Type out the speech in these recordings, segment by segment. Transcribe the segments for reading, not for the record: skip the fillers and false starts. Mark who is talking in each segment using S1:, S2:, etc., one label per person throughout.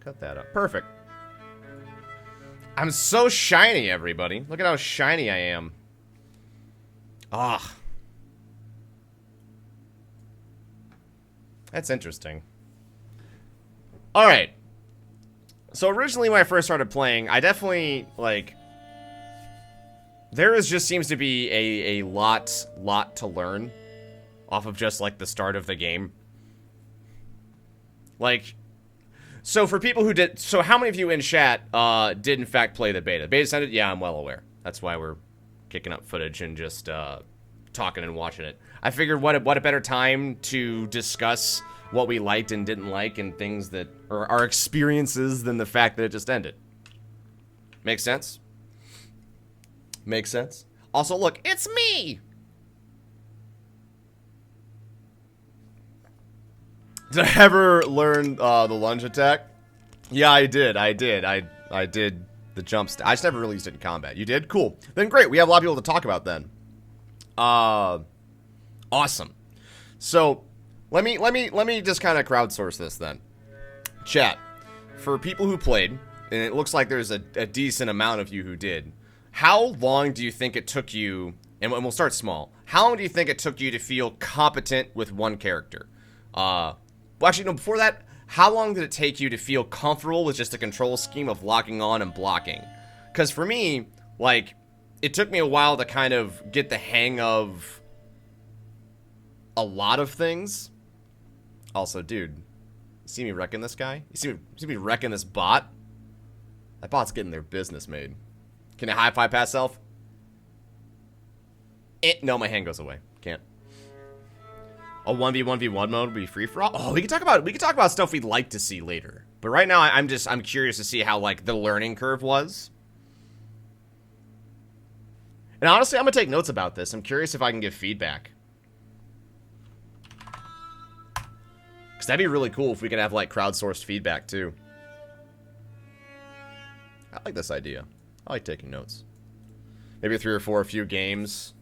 S1: Cut that up. Perfect. I'm so shiny, everybody. Look at how shiny I am. Ah. That's interesting. Alright. So originally when I first started playing, I definitely, like... There just seems to be a lot to learn off of just, like, the start of the game. Like... So for people who did... So how many of you in chat did in fact play the beta? Beta ended? Yeah, I'm well aware. That's why we're kicking up footage and just talking and watching it. I figured what a better time to discuss what we liked and didn't like and things that... Or our experiences than the fact that it just ended. Makes sense? Makes sense? Also, look, it's me! Did I ever learn the lunge attack? Yeah, I did. I did the jump I just never really used it in combat. You did? Cool. Then great. We have a lot of people to talk about then. Awesome. So, let me just kind of crowdsource this then. Chat. For people who played, and it looks like there's a decent amount of you who did, how long do you think it took you, and we'll start small, how long do you think it took you to feel competent with one character? Well, actually, no, before that, how long did it take you to feel comfortable with just a control scheme of locking on and blocking? Because for me, like, it took me a while to kind of get the hang of a lot of things. Also, dude, you see me wrecking this guy? You see me wrecking this bot? That bot's getting their business made. Can I high five past self? No, my hand goes away. Can't. A 1v1v1 mode would be free for all. Oh, we can talk about stuff we'd like to see later. But right now, I'm curious to see how, like, the learning curve was. And honestly, I'm gonna take notes about this. I'm curious if I can give feedback. Because that'd be really cool if we could have, like, crowdsourced feedback, too. I like this idea. I like taking notes. Maybe 3 or 4, a few games.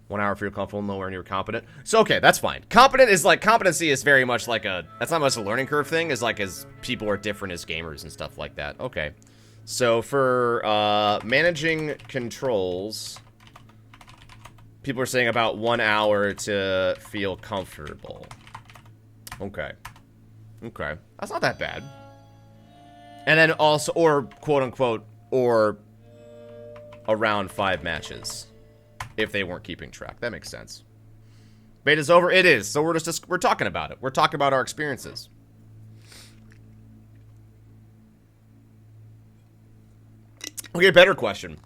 S1: 1 hour if you're comfortable, nowhere near competent. So, okay, that's fine. Competency is very much like that's not much a learning curve thing, as people are different as gamers and stuff like that. Okay. So, for, managing controls, people are saying about 1 hour to feel comfortable. Okay. Okay. That's not that bad. And then also, or, quote-unquote, or around 5 matches. If they weren't keeping track. That makes sense. Beta's over? It is. So we're talking about it. We're talking about our experiences. Okay, better question.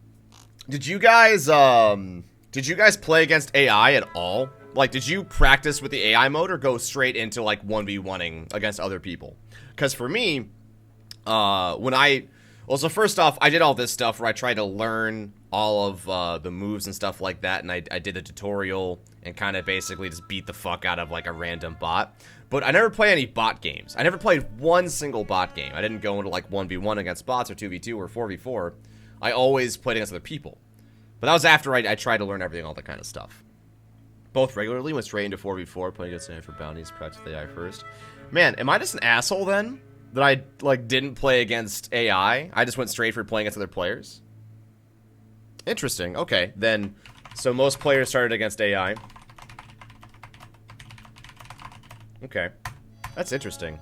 S1: Did you guys play against AI at all? Like, did you practice with the AI mode or go straight into, like, 1v1ing against other people? Because for me, well, so first off, I did all this stuff where I tried to learn all of the moves and stuff like that, and I did a tutorial and kind of basically just beat the fuck out of, like, a random bot. But I never played any bot games. I never played one single bot game. I didn't go into, like, 1v1 against bots or 2v2 or 4v4. I always played against other people. But that was after I tried to learn everything, all that kind of stuff. Both regularly, went straight into 4v4, playing against AI for bounties, practice the AI first. Man, am I just an asshole then? That I, like, didn't play against AI? I just went straight for playing against other players? Interesting. Okay, then, so most players started against AI. Okay. That's interesting.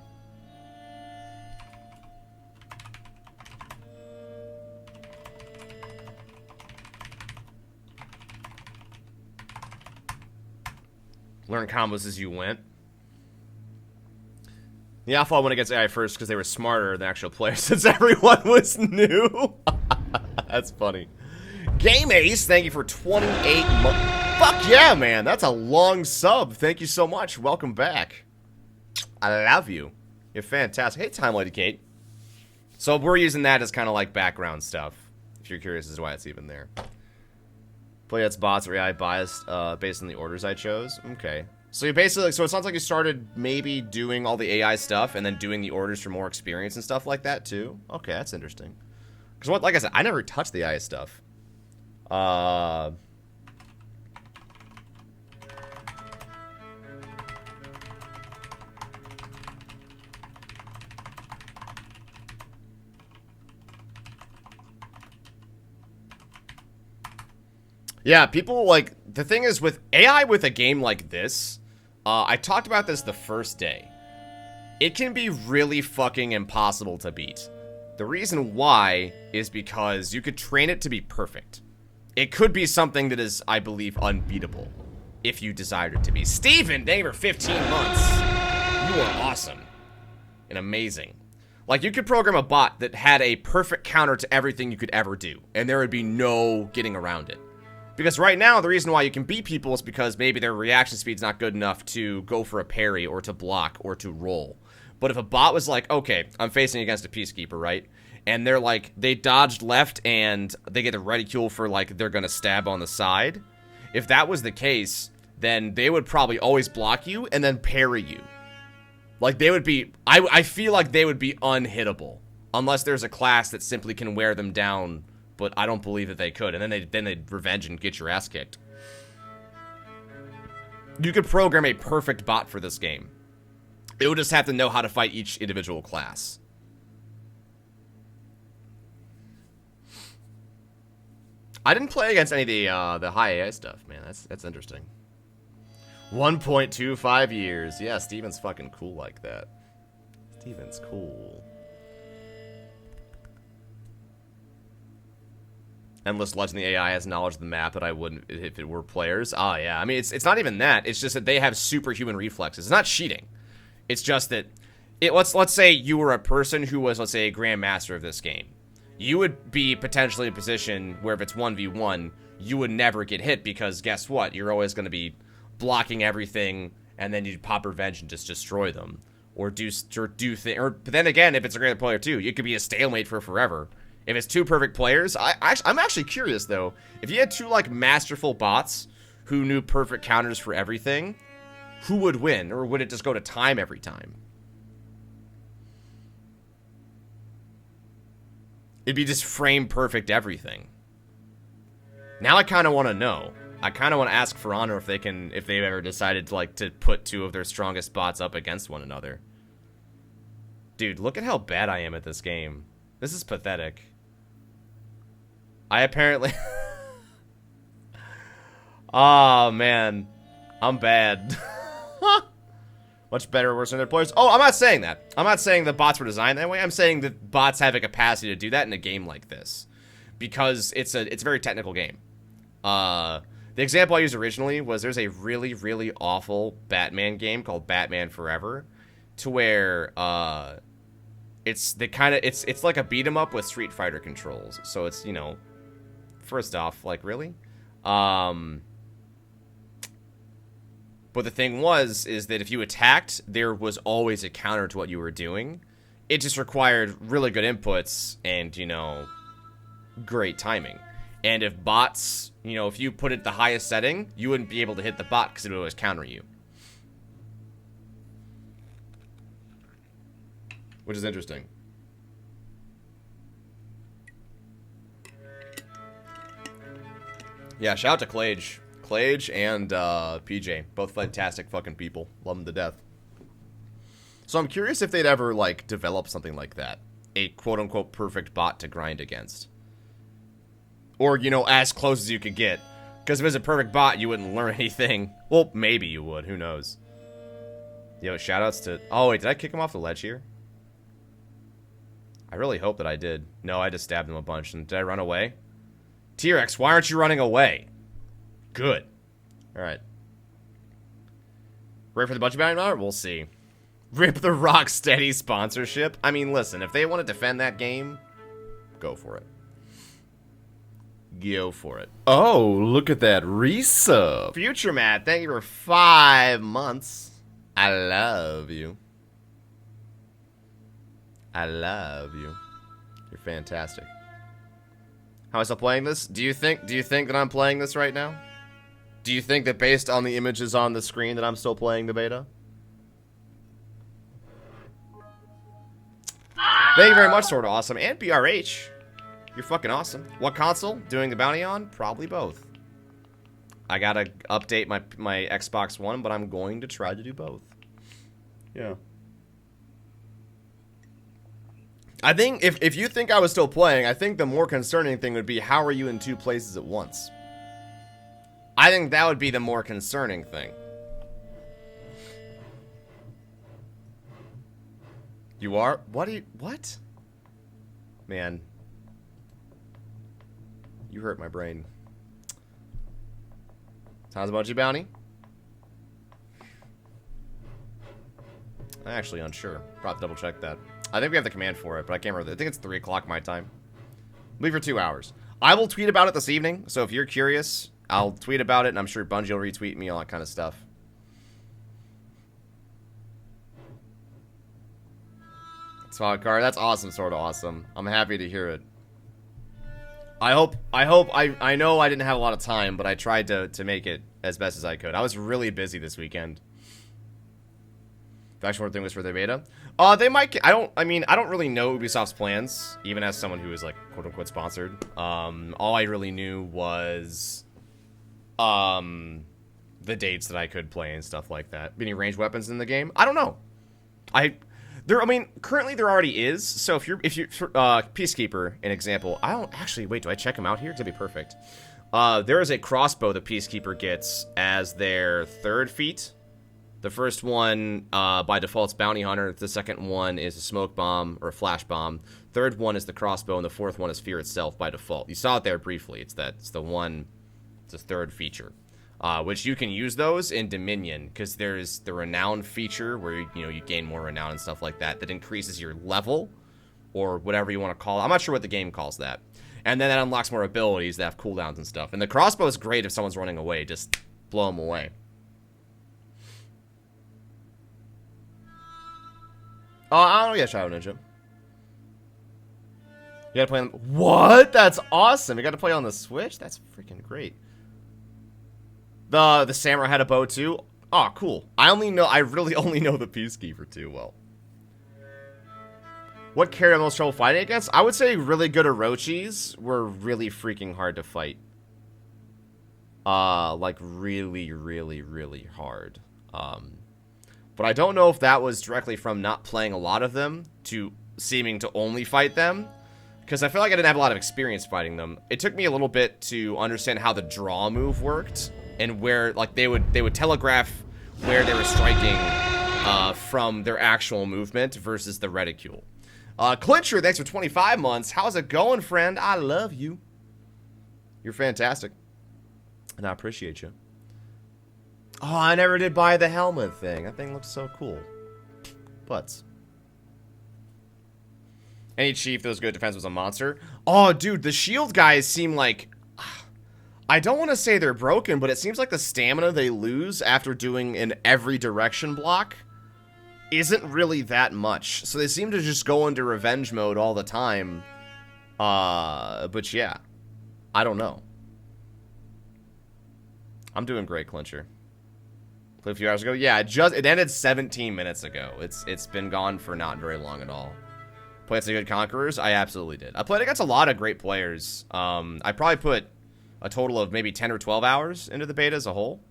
S1: Learn combos as you went. The Alpha went against AI first because they were smarter than actual players since everyone was new. That's funny. Game Ace, thank you for 28 months. Fuck yeah, man. That's a long sub. Thank you so much. Welcome back. I love you. You're fantastic. Hey, Time Lady Kate. So we're using that as kind of like background stuff. If you're curious as to why it's even there. Play against bots or AI biased based on the orders I chose. Okay. So you basically, so it sounds like you started maybe doing all the AI stuff and then doing the orders for more experience and stuff like that too. Okay, that's interesting. Because what, like I said, I never touched the AI stuff. Yeah, people like the thing is with AI with a game like this. I talked about this the first day. It can be really fucking impossible to beat. The reason why is because you could train it to be perfect. It could be something that is, I believe, unbeatable if you desired it to be. Steven, thank you for 15 months. You are awesome and amazing. Like, you could program a bot that had a perfect counter to everything you could ever do, and there would be no getting around it. Because right now, the reason why you can beat people is because maybe their reaction speed's not good enough to go for a parry or to block or to roll. But if a bot was like, okay, I'm facing against a Peacekeeper, right? And they're like, they dodged left and they get a reticule for like, they're gonna stab on the side. If that was the case, then they would probably always block you and then parry you. Like, they would be, I feel like they would be unhittable. Unless there's a class that simply can wear them down, but I don't believe that they could. And then they'd revenge and get your ass kicked. You could program a perfect bot for this game. It would just have to know how to fight each individual class. I didn't play against any of the high AI stuff, man. That's interesting. 1.25 years. Yeah, Steven's fucking cool like that. Steven's cool. Endless Legend, the AI has knowledge of the map that I wouldn't if it were players. Oh, yeah. I mean, it's not even that. It's just that they have superhuman reflexes. It's not cheating. It's just that, let's say you were a person who was, let's say, a grandmaster of this game. You would be potentially in a position where if it's 1v1, you would never get hit because guess what? You're always going to be blocking everything, and then you'd pop revenge and just destroy them. But then again, if it's a great player too, it could be a stalemate for forever. If it's two perfect players, I'm actually curious though. If you had two like masterful bots who knew perfect counters for everything, who would win? Or would it just go to time every time? It'd be just frame perfect everything. Now I kind of want to know. I kind of want to ask For Honor if they've ever decided to put two of their strongest bots up against one another. Dude, look at how bad I am at this game. This is pathetic. I apparently... Oh, man. I'm bad. Much better or worse than other players. Oh, I'm not saying that. I'm not saying the bots were designed that way. I'm saying that bots have a capacity to do that in a game like this. Because it's a very technical game. The example I used originally was there's a really, really awful Batman game called Batman Forever. To where, it's like a beat 'em up with Street Fighter controls. So it's, you know, first off, like, really? But the thing is that if you attacked, there was always a counter to what you were doing. It just required really good inputs and, you know, great timing. And if bots, you know, if you put it the highest setting, you wouldn't be able to hit the bot because it would always counter you. Which is interesting. Yeah, shout out to Clage. Clage and PJ. Both fantastic fucking people. Love them to death. So I'm curious if they'd ever, like, develop something like that. A quote-unquote perfect bot to grind against. Or, you know, as close as you could get. Because if it was a perfect bot, you wouldn't learn anything. Well, maybe you would. Who knows? Yo, shoutouts to... Oh, wait, did I kick him off the ledge here? I really hope that I did. No, I just stabbed him a bunch. And did I run away? T-Rex, why aren't you running away? Good. Alright. Ready for the budget bounty hour? We'll see. Rip the Rocksteady sponsorship? I mean, listen, if they want to defend that game, go for it. Go for it. Oh, look at that resub. Future Matt, thank you for 5 months. I love you. I love you. You're fantastic. How am I still playing this? Do you think that I'm playing this right now? Do you think that based on the images on the screen that I'm still playing the beta? Thank you very much, Sorta Awesome. And BRH. You're fucking awesome. What console? Doing the bounty on? Probably both. I gotta update my Xbox One, but I'm going to try to do both. Yeah. I think if you think I was still playing, I think the more concerning thing would be how are you in 2 places at once? I think that would be the more concerning thing. You are? What? Man. You hurt my brain. Sounds about you, Bounty? I'm actually unsure. Probably double check that. I think we have the command for it, but I can't remember. I think it's 3 o'clock my time. Leave for 2 hours. I will tweet about it this evening, so if you're curious, I'll tweet about it, and I'm sure Bungie will retweet me, all that kind of stuff. Spot card. That's awesome, sort of awesome. I'm happy to hear it. I know I didn't have a lot of time, but I tried to make it as best as I could. I was really busy this weekend. Faction thing was for the beta. They might get, I don't really know Ubisoft's plans, even as someone who is like quote unquote sponsored. All I really knew was the dates that I could play and stuff like that. Any ranged weapons in the game? I don't know. Currently there already is. So if you're Peacekeeper, an example. I don't actually wait. Do I check them out here? That'd be perfect. There is a crossbow the Peacekeeper gets as their 3rd feat. The first one by default is Bounty Hunter. The second one is a smoke bomb or a flash bomb. Third one is the crossbow, and the 4th one is Fear itself by default. You saw it there briefly. It's the 3rd feature. Which you can use those in Dominion, because there's the renown feature where you gain more renown and stuff like that increases your level, or whatever you want to call it. I'm not sure what the game calls that. And then that unlocks more abilities that have cooldowns and stuff. And the crossbow is great if someone's running away. Just blow them away. Oh, I don't know. Yeah, Shadow Ninja. You gotta play on... What? That's awesome. You gotta play on the Switch? That's freaking great. The Samurai had a bow too. Oh, cool. I really only know the Peacekeeper too well. What character I'm most trouble fighting against? I would say really good Orochis were really freaking hard to fight. Like really, really, really hard. But I don't know if that was directly from not playing a lot of them to seeming to only fight them. Because I feel like I didn't have a lot of experience fighting them. It took me a little bit to understand how the draw move worked. And where, like, they would telegraph where they were striking from their actual movement versus the reticule. Clincher, thanks for 25 months. How's it going, friend? I love you. You're fantastic. And I appreciate you. Oh, I never did buy the helmet thing. That thing looks so cool. Butts. Any chief that was good defense was a monster. Oh, dude, the shield guys seem like... I don't want to say they're broken, but it seems like the stamina they lose after doing an every direction block isn't really that much. So they seem to just go into revenge mode all the time. But yeah, I don't know. I'm doing great, Clincher. Played a few hours ago. Yeah, it ended 17 minutes ago. It's been gone for not very long at all. Played some good Conquerors? I absolutely did. I played against a lot of great players. I probably put a total of maybe 10 or 12 hours into the beta as a whole.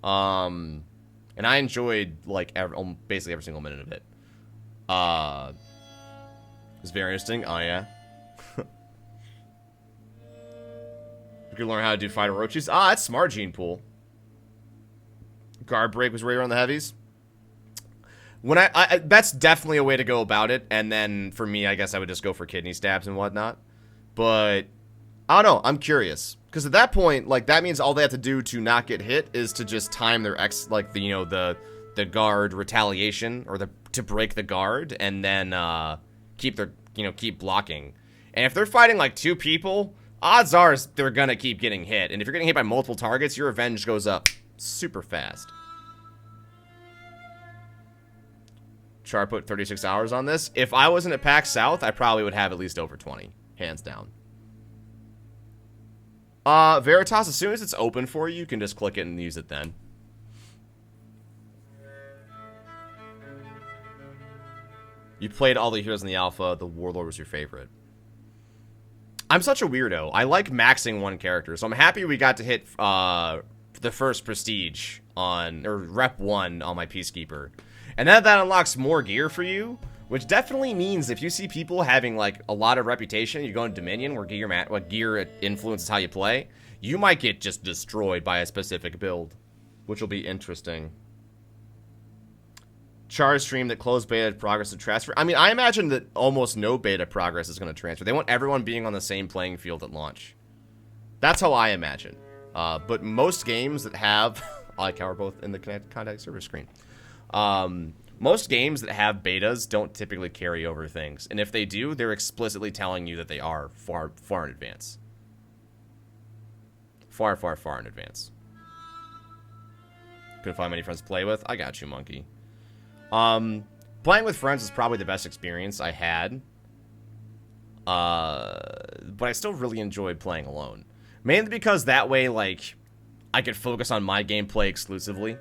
S1: And I enjoyed, like, basically every single minute of it. It was very interesting. Oh, yeah. You could learn how to do fighter Orochis. Ah, that's smart, Gene Pool. Guard break was where you're on the heavies. When that's definitely a way to go about it. And then, for me, I guess I would just go for kidney stabs and whatnot. But... I don't know. I'm curious. Because at that point, like, that means all they have to do to not get hit is to just time their the guard retaliation, or to break the guard, and then keep blocking. And if they're fighting like 2 people, odds are they're gonna keep getting hit. And if you're getting hit by multiple targets, your revenge goes up super fast. Char put 36 hours on this. If I wasn't at PAX South, I probably would have at least over 20, hands down. Veritas, as soon as it's open for you, you can just click it and use it then. You played all the heroes in the alpha, the Warlord was your favorite. I'm such a weirdo. I like maxing one character, so I'm happy we got to hit the first prestige or rep 1 on my Peacekeeper. And then that unlocks more gear for you, Which definitely means if you see people having, like, a lot of reputation, you go into Dominion, where gear influences how you play, you might get just destroyed by a specific build, which will be interesting. Char stream that closed beta progress to transfer. I mean, I imagine that almost no beta progress is going to transfer. They want everyone being on the same playing field at launch. That's how I imagine. But most games that have... I like how we're both in the contact server screen. Most games that have betas don't typically carry over things. And if they do, they're explicitly telling you that they are far, far in advance. Far, far, far in advance. Couldn't find many friends to play with. I got you, monkey. Playing with friends is probably the best experience I had. But I still really enjoyed playing alone. Mainly because that way, like, I could focus on my gameplay exclusively.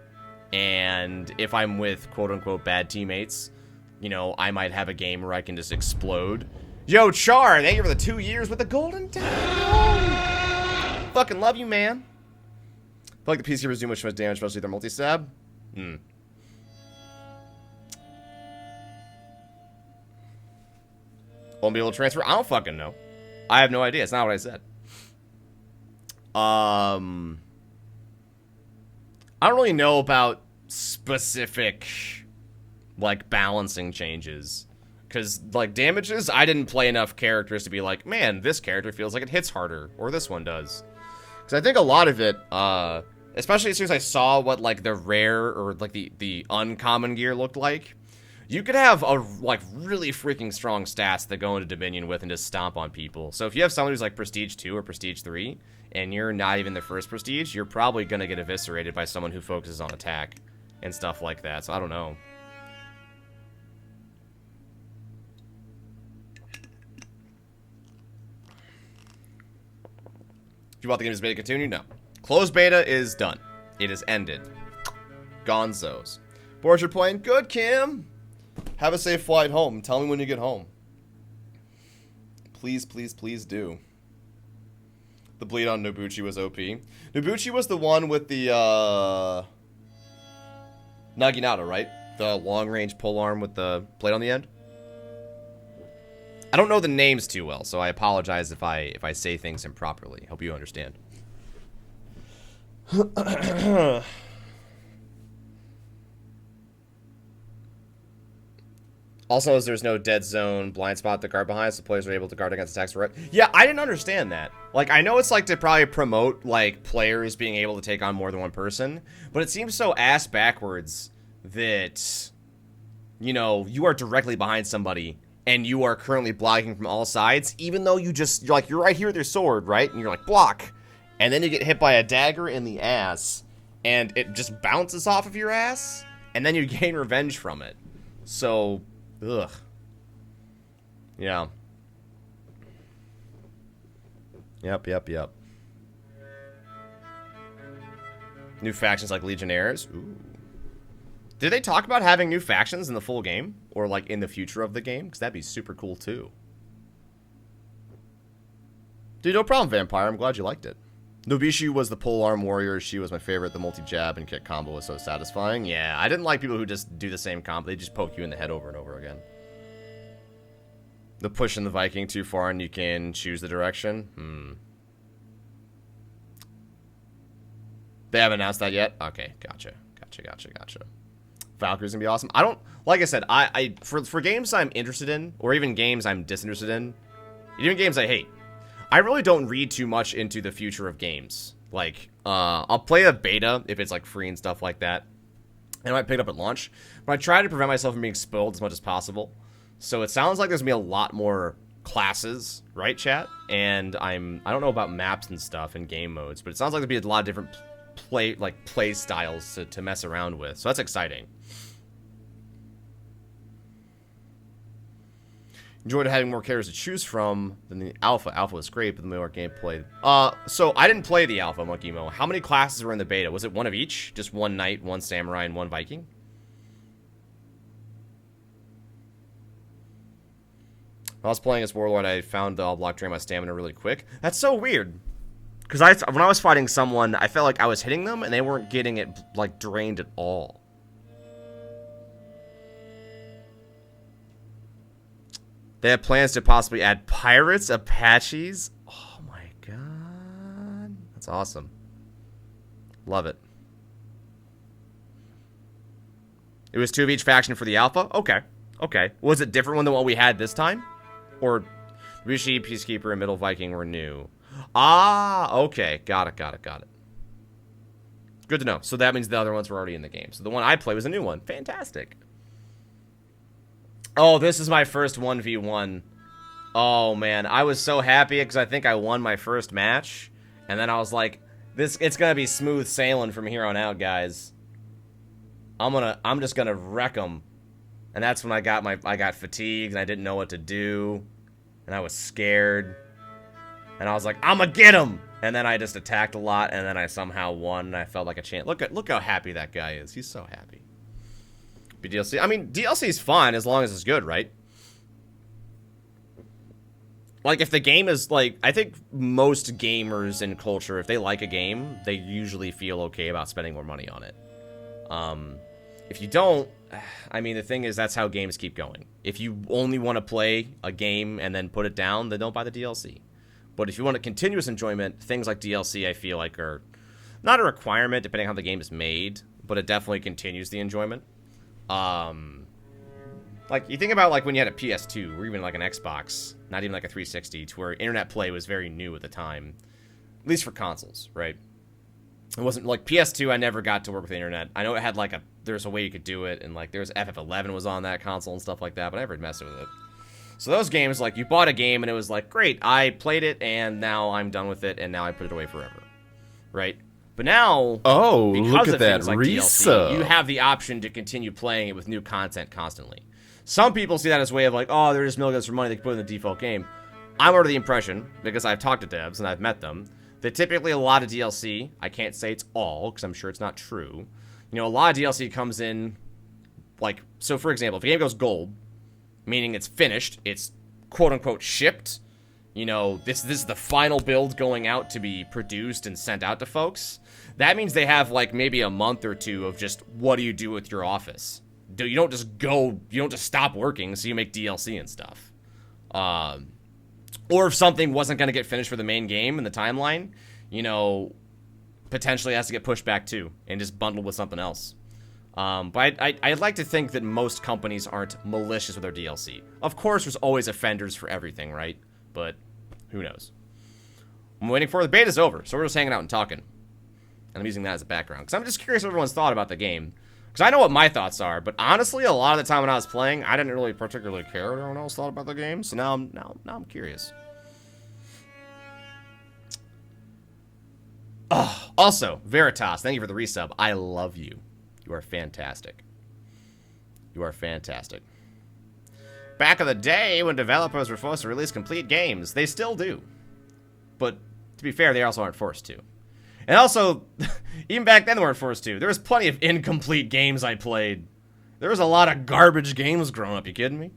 S1: And if I'm with quote-unquote bad teammates, you know, I might have a game where I can just explode. Yo, Char, thank you for the 2 years with the golden time. Fucking love you, man. I feel like the PC was doing much damage, mostly their multi-stab. Won't be able to transfer? I don't fucking know. I have no idea. It's not what I said. I don't really know about specific, like, balancing changes. Because, like, damages, I didn't play enough characters to be like, man, this character feels like it hits harder. Or this one does. Because I think a lot of it, especially as soon as I saw what, like, the rare or, like, the uncommon gear looked like, you could have, like, really freaking strong stats that go into Dominion with and just stomp on people. So if you have someone who's, like, Prestige 2 or Prestige 3, and you're not even the first Prestige, you're probably going to get eviscerated by someone who focuses on attack and stuff like that. So I don't know. If you want the game to beta continue, no. Closed beta is done. It is ended. Gonzos. Boards you're playing? Good, Kim. Have a safe flight home. Tell me when you get home. Please, please, please do. The bleed on Nobuchi was OP. Nobuchi was the one with the, Naginata, right? The long-range polearm with the blade on the end? I don't know the names too well, so I apologize if I say things improperly. Hope you understand. Also, as there's no dead zone blind spot to guard behind, so players are able to guard against attacks. Right? Yeah, I didn't understand that. Like, I know it's like to probably promote, like, players being able to take on more than one person, but it seems so ass backwards that, you know, you are directly behind somebody and you are currently blocking from all sides, even though you're right here with your sword, right? And you're like, block. And then you get hit by a dagger in the ass, and it just bounces off of your ass, and then you gain revenge from it. So... ugh. Yeah. Yep. New factions like Legionnaires. Ooh. Did they talk about having new factions in the full game? Or, like, in the future of the game? Because that'd be super cool, too. Dude, no problem, Vampire. I'm glad you liked it. Nobushi was the polearm warrior. She was my favorite. The multi-jab and kick combo was so satisfying. Yeah, I didn't like people who just do the same combo. They just poke you in the head over and over again. The push in the Viking too far and you can choose the direction. They haven't announced that yet? Okay, gotcha. Valkyrie's gonna be awesome. I don't... like I said, for games I'm interested in, or even games I'm disinterested in, even games I hate, I really don't read too much into the future of games. Like, I'll play a beta if it's, like, free and stuff like that. And I might pick it up at launch. But I try to prevent myself from being spoiled as much as possible. So it sounds like there's going to be a lot more classes, right, chat? And I don't know about maps and stuff and game modes, but it sounds like there'll be a lot of different play styles to mess around with. So that's exciting. Enjoyed having more characters to choose from than the alpha. Alpha was great, but the more gameplay. So I didn't play the alpha, Monkey Mo. How many classes were in the beta? Was it one of each? Just one knight, one samurai, and one Viking? When I was playing as Warlord, I found the all block drain my stamina really quick. That's so weird. Because when I was fighting someone, I felt like I was hitting them, and they weren't getting it, like, drained at all. They have plans to possibly add pirates, Apaches. Oh my god. That's awesome. Love it. It was 2 of each faction for the alpha? Okay. Okay. Was it different than what we had this time? Or Rishi, Peacekeeper, and Middle Viking were new? Ah, okay. Got it. Good to know. So that means the other ones were already in the game. So the one I played was a new one. Fantastic. Oh, this is my first 1v1. Oh, man. I was so happy because I think I won my first match. And then I was like, it's going to be smooth sailing from here on out, guys. I'm just gonna wreck them. And that's when I got fatigued and I didn't know what to do. And I was scared. And I was like, I'm gonna get him! And then I just attacked a lot and then I somehow won and I felt like a champ. Look how happy that guy is. He's so happy. But DLC, I mean, DLC's fine as long as it's good, right? Like, if the game is, like, I think most gamers in culture, if they like a game, they usually feel okay about spending more money on it. If you don't, I mean, the thing is, that's how games keep going. If you only want to play a game and then put it down, then don't buy the DLC. But if you want a continuous enjoyment, things like DLC, I feel like, are not a requirement, depending on how the game is made, but it definitely continues the enjoyment. Like, you think about, like, when you had a PS2, or even, like, an Xbox, not even, like, a 360, to where internet play was very new at the time. At least for consoles, right? It wasn't, like, PS2, I never got to work with the internet. I know it had, like, there's a way you could do it, and, like, there's FF11 was on that console and stuff like that, but I never messed with it. So those games, like, you bought a game, and it was like, great, I played it, and now I'm done with it, and now I put it away forever. Right? But now,
S2: oh,
S1: because
S2: look at
S1: of
S2: that
S1: things like
S2: resub.
S1: DLC, you have the option to continue playing it with new content constantly. Some people see that as a way of like, oh, they're just milking us for money, they can put it in the default game. I'm under the impression, because I've talked to devs and I've met them, that typically a lot of DLC, I can't say it's all, because I'm sure it's not true, you know, a lot of DLC comes in, like, so for example, if a game goes gold, meaning it's finished, it's quote-unquote shipped, you know, this is the final build going out to be produced and sent out to folks, that means they have, like, maybe a month or two of just, what do you do with your office? You don't just stop working, so you make DLC and stuff. Or if something wasn't going to get finished for the main game in the timeline, you know, potentially has to get pushed back too, and just bundled with something else. But I'd like to think that most companies aren't malicious with their DLC. Of course, there's always offenders for everything, right? But who knows? I'm waiting for the beta's over, so we're just hanging out and talking. And I'm using that as a background, because I'm just curious what everyone's thought about the game. Because I know what my thoughts are, but honestly, a lot of the time when I was playing, I didn't really particularly care what everyone else thought about the game. So now I'm curious. Oh, also, Veritas, thank you for the resub. I love you. You are fantastic. You are fantastic. Back in the day, when developers were forced to release complete games, they still do. But to be fair, they also aren't forced to. And also, even back then they weren't forced to. There was plenty of incomplete games I played. There was a lot of garbage games growing up, you kidding me?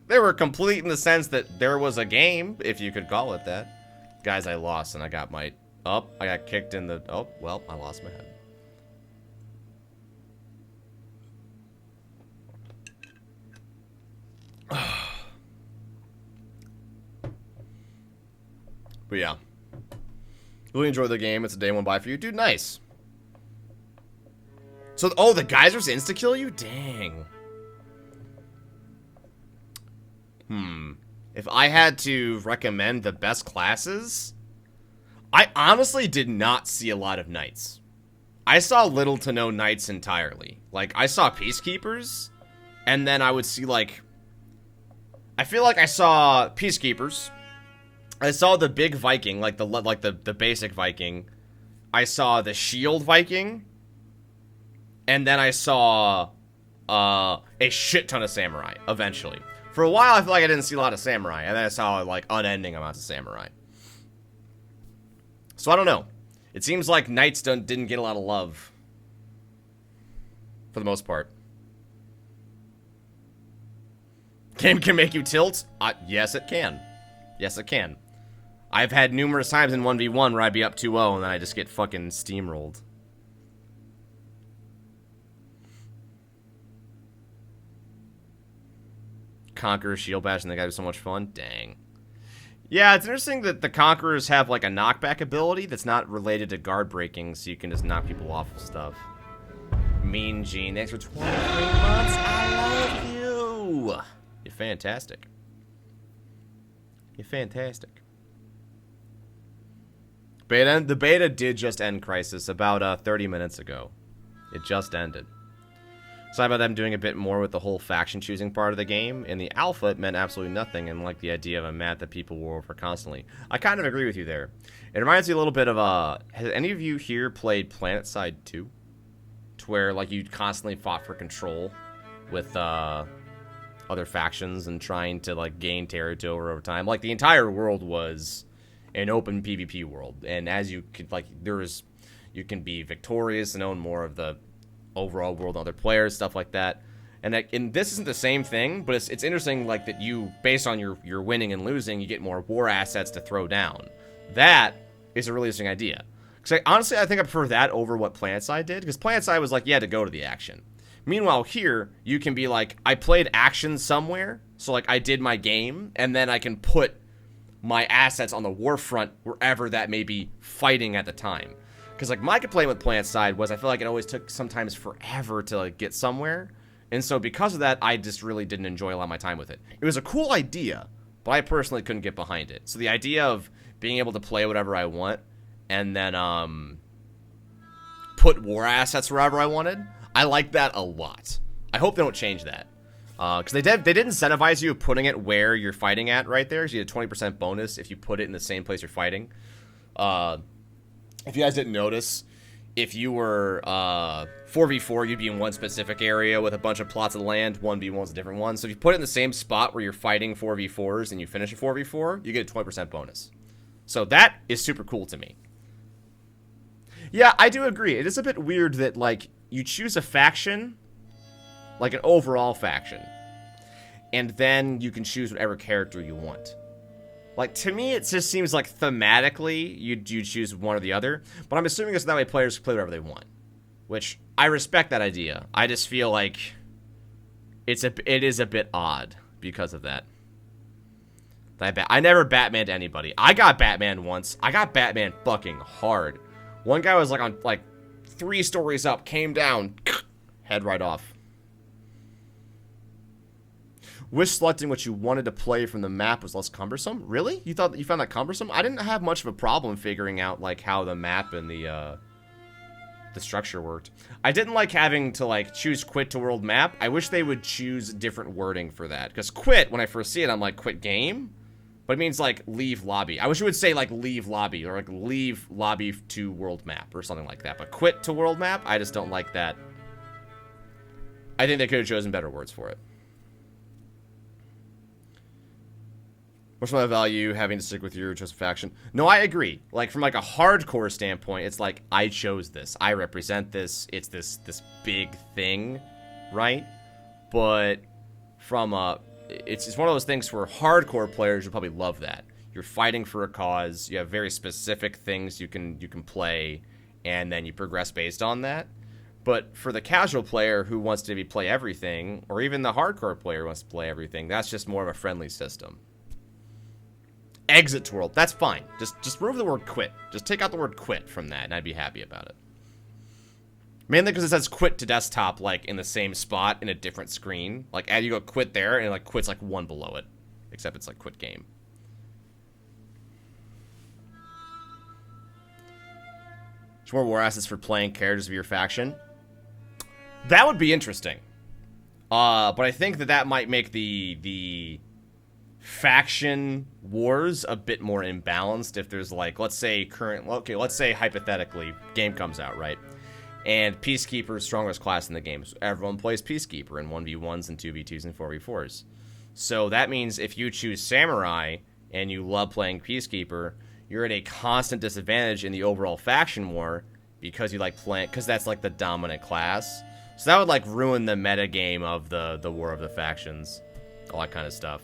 S1: They were complete in the sense that there was a game, if you could call it that. Guys, I lost and I got my... Oh, I got kicked in the... Oh, well, I lost my head. But yeah. Really enjoyed the game. It's a day one buy for you. Dude, nice. So, oh, the geysers insta-kill you? Dang. If I had to recommend the best classes, I honestly did not see a lot of knights. I saw little to no knights entirely. Like, I saw peacekeepers, and then I would see, like... I feel like I saw peacekeepers. I saw the big Viking, like the basic Viking. I saw the shield Viking. And then I saw a shit ton of samurai, eventually. For a while, I feel like I didn't see a lot of samurai. And then I saw, like, unending amounts of samurai. So I don't know. It seems like knights didn't get a lot of love. For the most part. Game can make you tilt? Yes, it can. Yes, it can. I've had numerous times in 1v1 where I'd be up 2-0 and then I just get fucking steamrolled. Conqueror shield bash and they gotta be so much fun. Dang. Yeah, it's interesting that the Conquerors have like a knockback ability that's not related to guard breaking, so you can just knock people off of stuff. Mean Gene, thanks for 23 months. I love you. You're fantastic. You're fantastic. The beta did just end Crisis about 30 minutes ago. It just ended. Sorry about them doing a bit more with the whole faction choosing part of the game. In the alpha, it meant absolutely nothing, and like the idea of a map that people war over constantly. I kind of agree with you there. It reminds me a little bit of has any of you here played PlanetSide 2? To where like you constantly fought for control with other factions and trying to like gain territory over time. Like the entire world was an open PvP world, and as you could like you can be victorious and own more of the overall world, other players, stuff like that. And this isn't the same thing, but it's interesting like that you, based on your winning and losing, you get more war assets to throw down. That is a really interesting idea. Because honestly, I think I prefer that over what PlanetSide did, because PlanetSide was like, you had to go to the action. Meanwhile, here, you can be like, I played action somewhere, so like I did my game, and then I can put my assets on the war front wherever that may be fighting at the time. Because, like, my complaint with PlanetSide was I feel like it always took sometimes forever to, like, get somewhere. And so because of that, I just really didn't enjoy a lot of my time with it. It was a cool idea, but I personally couldn't get behind it. So the idea of being able to play whatever I want and then put war assets wherever I wanted, I like that a lot. I hope they don't change that. Because they did incentivize you putting it where you're fighting at right there. So you get a 20% bonus if you put it in the same place you're fighting. If you guys didn't notice, if you were 4v4, you'd be in one specific area with a bunch of plots of land. 1v1's a different one. So if you put it in the same spot where you're fighting 4v4s and you finish a 4v4, you get a 20% bonus. So that is super cool to me. Yeah, I do agree. It is a bit weird that, like, you choose a faction, like an overall faction, and then you can choose whatever character you want. Like, to me, it just seems like thematically you choose one or the other. But I'm assuming it's that way players can play whatever they want. Which, I respect that idea. I just feel like it is a bit odd because of that. I never Batmaned anybody. I got Batman once. I got Batman fucking hard. One guy was like on, like, 3 stories up, came down, head right off. Wish selecting what you wanted to play from the map was less cumbersome? Really? You found that cumbersome? I didn't have much of a problem figuring out like how the map and the structure worked. I didn't like having to like choose quit to world map. I wish they would choose different wording for that. Because quit, when I first see it, I'm like, quit game? But it means like leave lobby. I wish it would say like leave lobby or like leave lobby to world map or something like that. But quit to world map, I just don't like that. I think they could have chosen better words for it. What's my value having to stick with your chosen faction? No, I agree. Like, from, like, a hardcore standpoint, it's like, I chose this. I represent this. It's this big thing, right? But from it's one of those things where hardcore players will probably love that. You're fighting for a cause. You have very specific things you can play, and then you progress based on that. But for the casual player who wants to play everything, or even the hardcore player who wants to play everything, that's just more of a friendly system. Exit to world. That's fine. Just remove the word quit. Just take out the word quit from that, and I'd be happy about it. Mainly because it says quit to desktop, like, in the same spot in a different screen. Like, you go quit there, and, like, quit's, like, one below it. Except it's, like, quit game. There's more war assets for playing characters of your faction. That would be interesting. But I think that might make the faction wars a bit more imbalanced if there's like, let's say let's say hypothetically game comes out, right? And Peacekeeper is strongest class in the game. So everyone plays Peacekeeper in 1v1s and 2v2s and 4v4s. So that means if you choose Samurai and you love playing Peacekeeper, you're at a constant disadvantage in the overall faction war because you like playing, because that's like the dominant class. So that would like ruin the meta game of the War of the Factions, all that kind of stuff.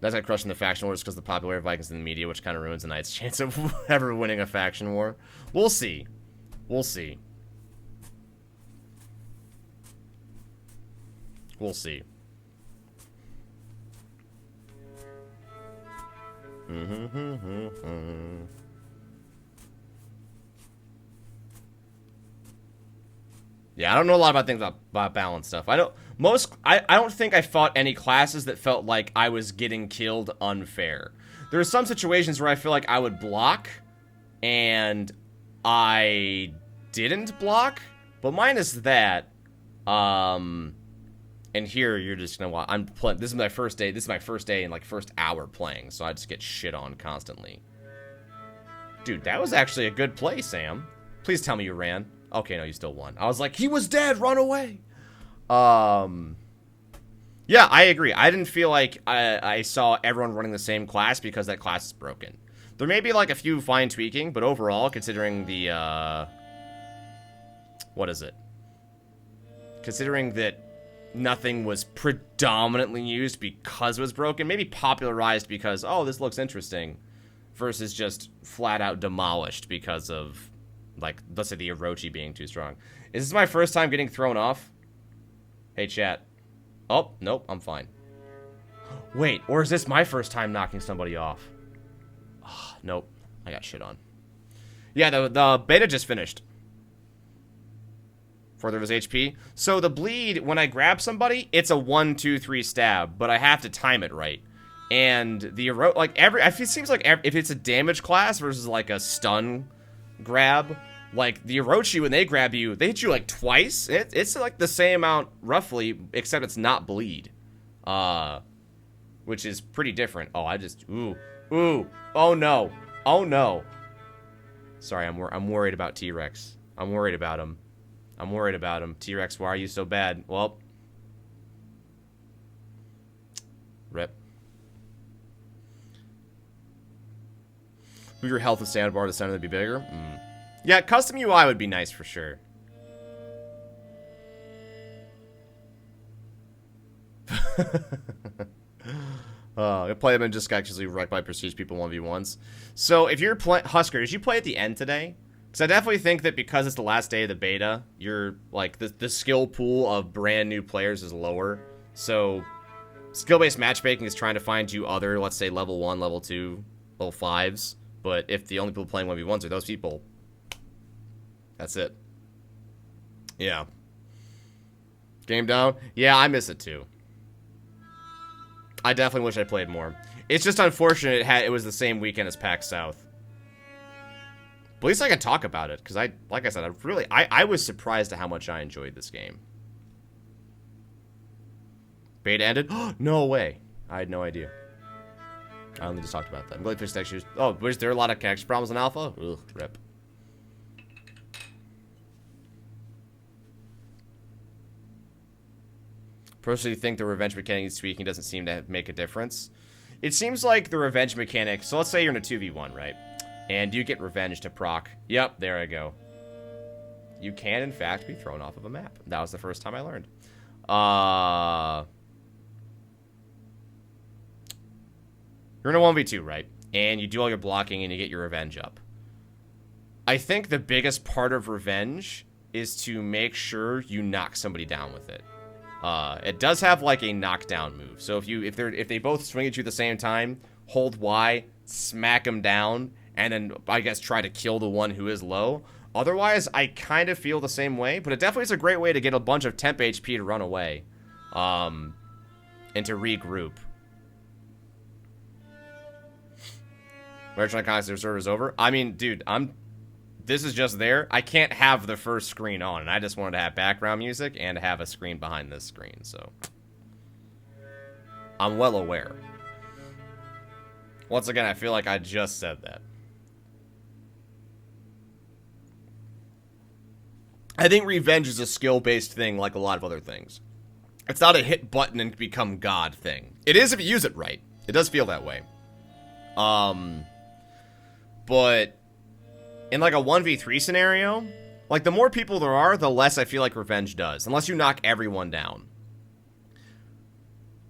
S1: That's like crushing the faction wars because the popular Vikings in the media, which kind of ruins the Knight's chance of ever winning a faction war. We'll see. We'll see. We'll see. Yeah, I don't know a lot about things about balance stuff. I don't think I fought any classes that felt like I was getting killed unfair. There are some situations where I feel like I would block and I didn't block, but minus that, and here you're just gonna watch. I'm playing. This is my first day. This is my first day and like first hour playing, so I just get shit on constantly. Dude, that was actually a good play, Sam. Please tell me you ran. Okay, no, you still won. I was like, he was dead. Run away. Yeah, I agree. I didn't feel like I saw everyone running the same class because that class is broken. There may be like a few fine tweaking, but overall, considering the what is it? Considering that nothing was predominantly used because it was broken, maybe popularized because, oh, this looks interesting, versus just flat out demolished because of, like, let's say the Orochi being too strong. Is this my first time getting thrown off? Hey, chat. Oh, nope, I'm fine. Wait, or is this my first time knocking somebody off? Oh, nope, I got shit on. Yeah, the beta just finished. For there was HP. So the bleed, when I grab somebody, it's a 1, 2, 3 stab, but I have to time it right. And the it seems like if it's a damage class versus like a stun grab, like the Orochi, when they grab you, they hit you like twice. It's like the same amount roughly, except it's not bleed, which is pretty different. Oh, oh no. Sorry, I'm worried about T-Rex. I'm worried about him. T-Rex, why are you so bad? Well, rip. Move your health and stamina bar to the center to be bigger. Yeah, custom UI would be nice for sure. I play them and just got actually wrecked by prestige people 1v1s. So if you're playing Husker, did you play at the end today? Because I definitely think that because it's the last day of the beta, you're like the skill pool of brand new players is lower. So skill-based matchmaking is trying to find you other, let's say, level 1, level 2, level 5s. But if the only people playing 1v1s are those people, that's it. Yeah. Game down? Yeah, I miss it too. I definitely wish I played more. It's just unfortunate it was the same weekend as PAX South. But at least I can talk about it, because like I said, I was surprised at how much I enjoyed this game. Beta ended? No way. I had no idea. I only just talked about that. I'm glad to fix textures. Oh, was there a lot of connection problems in alpha? Ugh, rip. Personally, think the revenge mechanic tweaking doesn't seem to make a difference. It seems like the revenge mechanic, so let's say you're in a 2v1, right? And you get revenge to proc. Yep, there I go. You can, in fact, be thrown off of a map. That was the first time I learned. You're in a 1v2, right? And you do all your blocking and you get your revenge up. I think the biggest part of revenge is to make sure you knock somebody down with it. It does have like a knockdown move. So if they both swing at you at the same time, hold Y, smack them down, and then I guess try to kill the one who is low. Otherwise, I kind of feel the same way, but it definitely is a great way to get a bunch of temp HP to run away, and to regroup. Electronic Contact server's over. I mean, dude, this is just there. I can't have the first screen on, and I just wanted to have background music and have a screen behind this screen, so I'm well aware. Once again, I feel like I just said that. I think revenge is a skill-based thing like a lot of other things. It's not a hit button and become God thing. It is if you use it right. It does feel that way. But in like a 1v3 scenario, like the more people there are, the less I feel like revenge does. Unless you knock everyone down.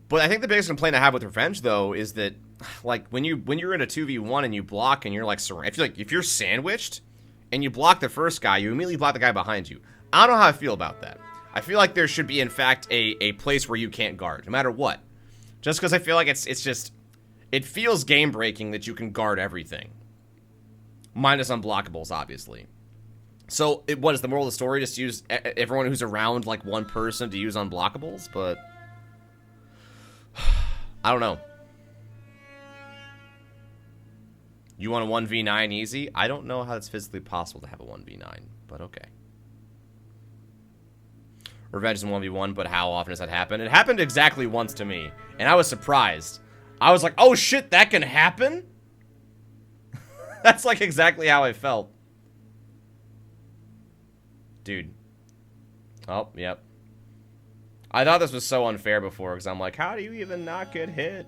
S1: But I think the biggest complaint I have with revenge, though, is that like when you're in a 2v1 and you block and you're like if you're sandwiched and you block the first guy, you immediately block the guy behind you. I don't know how I feel about that. I feel like there should be, in fact, a place where you can't guard, no matter what. Just because I feel like it's just... it feels game breaking that you can guard everything. Minus unblockables, obviously. So, what is the moral of the story? Just use everyone who's around, like, one person to use unblockables? But I don't know. You want a 1v9 easy? I don't know how it's physically possible to have a 1v9, but okay. Revenge is a 1v1, but how often does that happen? It happened exactly once to me, and I was surprised. I was like, oh shit, that can happen? That's like exactly how I felt. Dude. Oh, yep. I thought this was so unfair before, because I'm like, how do you even not get hit?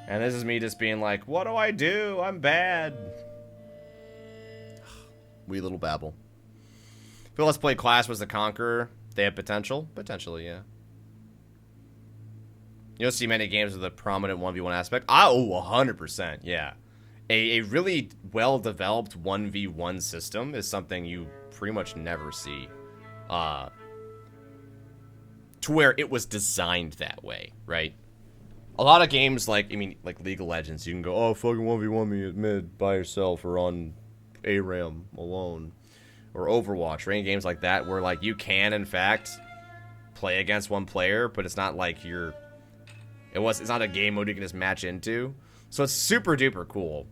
S1: And this is me just being like, what do I do? I'm bad. Wee little babble. Feel Let's Play Clash was the Conqueror. They have potential? Potentially, yeah. You don't see many games with a prominent 1v1 aspect. Oh, 100%, yeah. A really well-developed 1v1 system is something you pretty much never see. To where it was designed that way, right? A lot of games, like League of Legends, you can go, oh, fucking 1v1 me at mid by yourself or on ARAM alone. Or Overwatch, or any games like that, where, like, you can, in fact, play against one player, but it's not like it's not a game mode you can just match into. So it's super duper cool.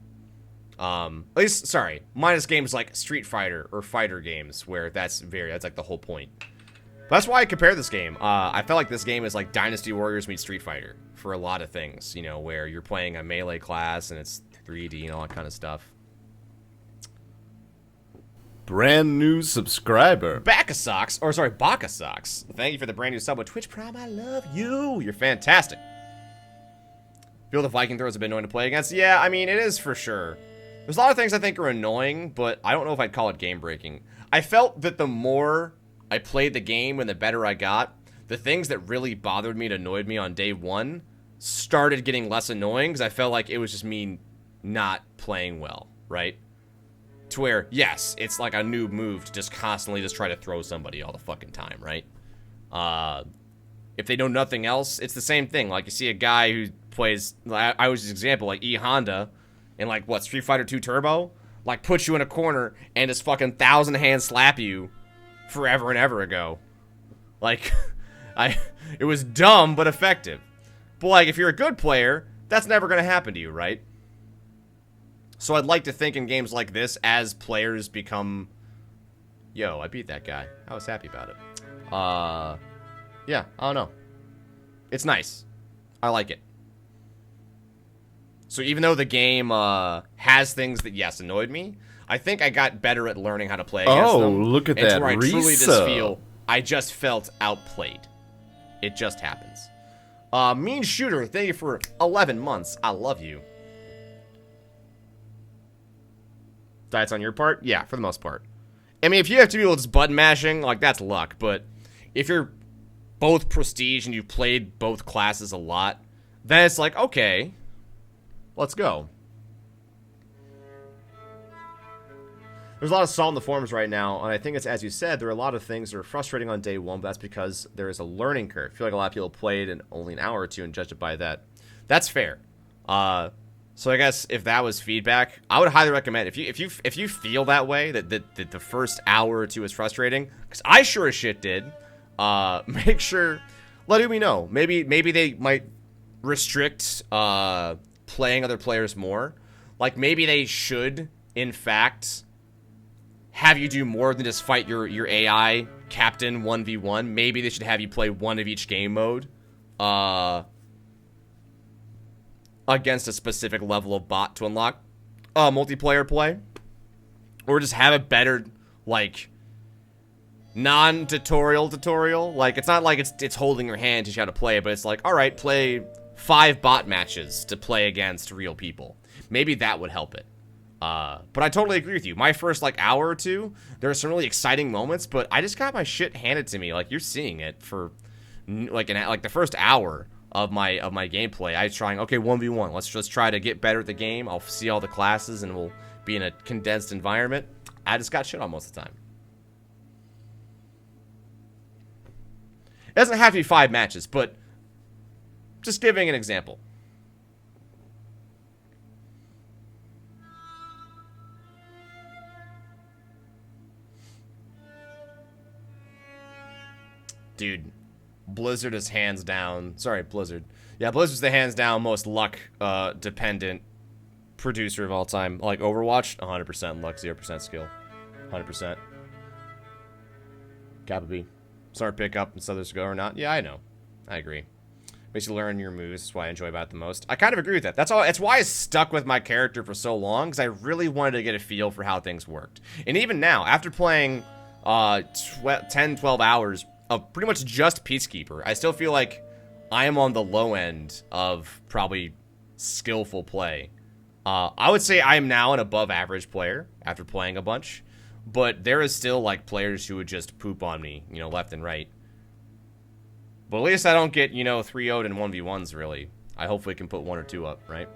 S1: At least, sorry, minus games like Street Fighter or fighter games, where that's like the whole point. But that's why I compare this game. I felt like this game is like Dynasty Warriors meets Street Fighter for a lot of things, you know, where you're playing a melee class and it's 3D and all that kind of stuff.
S2: Brand new subscriber.
S1: Baka Socks. Thank you for the brand new sub with Twitch Prime. I love you. You're fantastic. Feel the Viking throws have been annoying to play against? Yeah, I mean, it is for sure. There's a lot of things I think are annoying, but I don't know if I'd call it game breaking. I felt that the more I played the game and the better I got, the things that really bothered me and annoyed me on day one started getting less annoying because I felt like it was just me not playing well, right? To where, yes, it's like a new move to just constantly just try to throw somebody all the fucking time, right? If they know nothing else, it's the same thing. Like, you see a guy who plays, I was an example, like E Honda, in like, what, Street Fighter 2 Turbo? Like, puts you in a corner and just fucking 1,000 hand slap you forever and ever ago. Like, it was dumb, but effective. But, like, if you're a good player, that's never gonna happen to you, right? So I'd like to think in games like this, as players become, yo, I beat that guy. I was happy about it. Yeah, I don't know. It's nice. I like it. So even though the game has things that, yes, annoyed me, I think I got better at learning how to play against them.
S2: Oh, look at that.
S1: And where I truly just feel, I just felt outplayed. It just happens. Mean Shooter, thank you for 11 months. I love you. Diets on your part? Yeah, for the most part. I mean, if you have to do just button mashing, like, that's luck. But if you're both prestige and you've played both classes a lot, then it's like, okay, let's go. There's a lot of salt in the forums right now, and I think it's, as you said, there are a lot of things that are frustrating on day one, but that's because there is a learning curve. I feel like a lot of people played in only an hour or two and judged it by that. That's fair. So I guess if that was feedback, I would highly recommend if you feel that way, that the first hour or two is frustrating, because I sure as shit did. Make sure, let me know. Maybe they might restrict playing other players more. Like, maybe they should, in fact, have you do more than just fight your AI captain 1v1. Maybe they should have you play one of each game mode. Against a specific level of bot to unlock multiplayer play. Or just have a better, like, non-tutorial tutorial. Like, it's not like it's holding your hand to teach you how to play, but it's like, alright, play 5 bot matches to play against real people. Maybe that would help it. But I totally agree with you. My first, like, hour or two, there are some really exciting moments, but I just got my shit handed to me. Like, you're seeing it for, like, the first hour of my gameplay. I was trying, okay, 1v1. Let's just try to get better at the game. I'll see all the classes, and we'll be in a condensed environment. I just got shit on most of the time. It doesn't have to be 5 matches, but just giving an example. Dude, Blizzard is hands down. Sorry, Blizzard. Yeah, Blizzard's the hands down most luck dependent producer of all time. Like Overwatch, 100% luck, 0% skill. 100%. Kappa B. Smart pickup and others to go or not. Yeah, I know. I agree. Makes you learn your moves. That's why I enjoy about it the most. I kind of agree with that. That's all. That's why I stuck with my character for so long, because I really wanted to get a feel for how things worked. And even now, after playing 10, 12 hours of pretty much just Peacekeeper, I still feel like I am on the low end of probably skillful play. I would say I am now an above average player after playing a bunch, but there is still like players who would just poop on me, you know, left and right. But at least I don't get, you know, 3-0'd in 1v1s, really. I hopefully can put 1 or 2 up, right?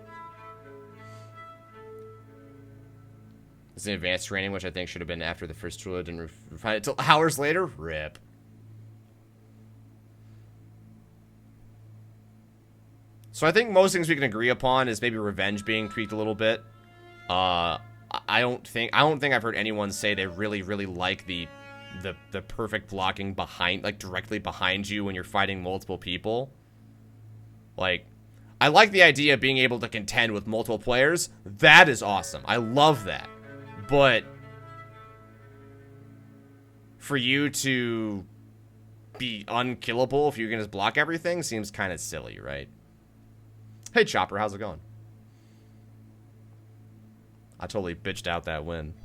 S1: It's an advanced training, which I think should have been after the first tour. Didn't refine it till hours later. RIP. So I think most things we can agree upon is maybe revenge being tweaked a little bit. I don't think I've heard anyone say they really like the perfect blocking behind, like directly behind you when you're fighting multiple people. Like, I like the idea of being able to contend with multiple players. That is awesome. I love that. But for you to be unkillable if you can just block everything seems kind of silly, right? Hey, Chopper, how's it going? I totally bitched out that win.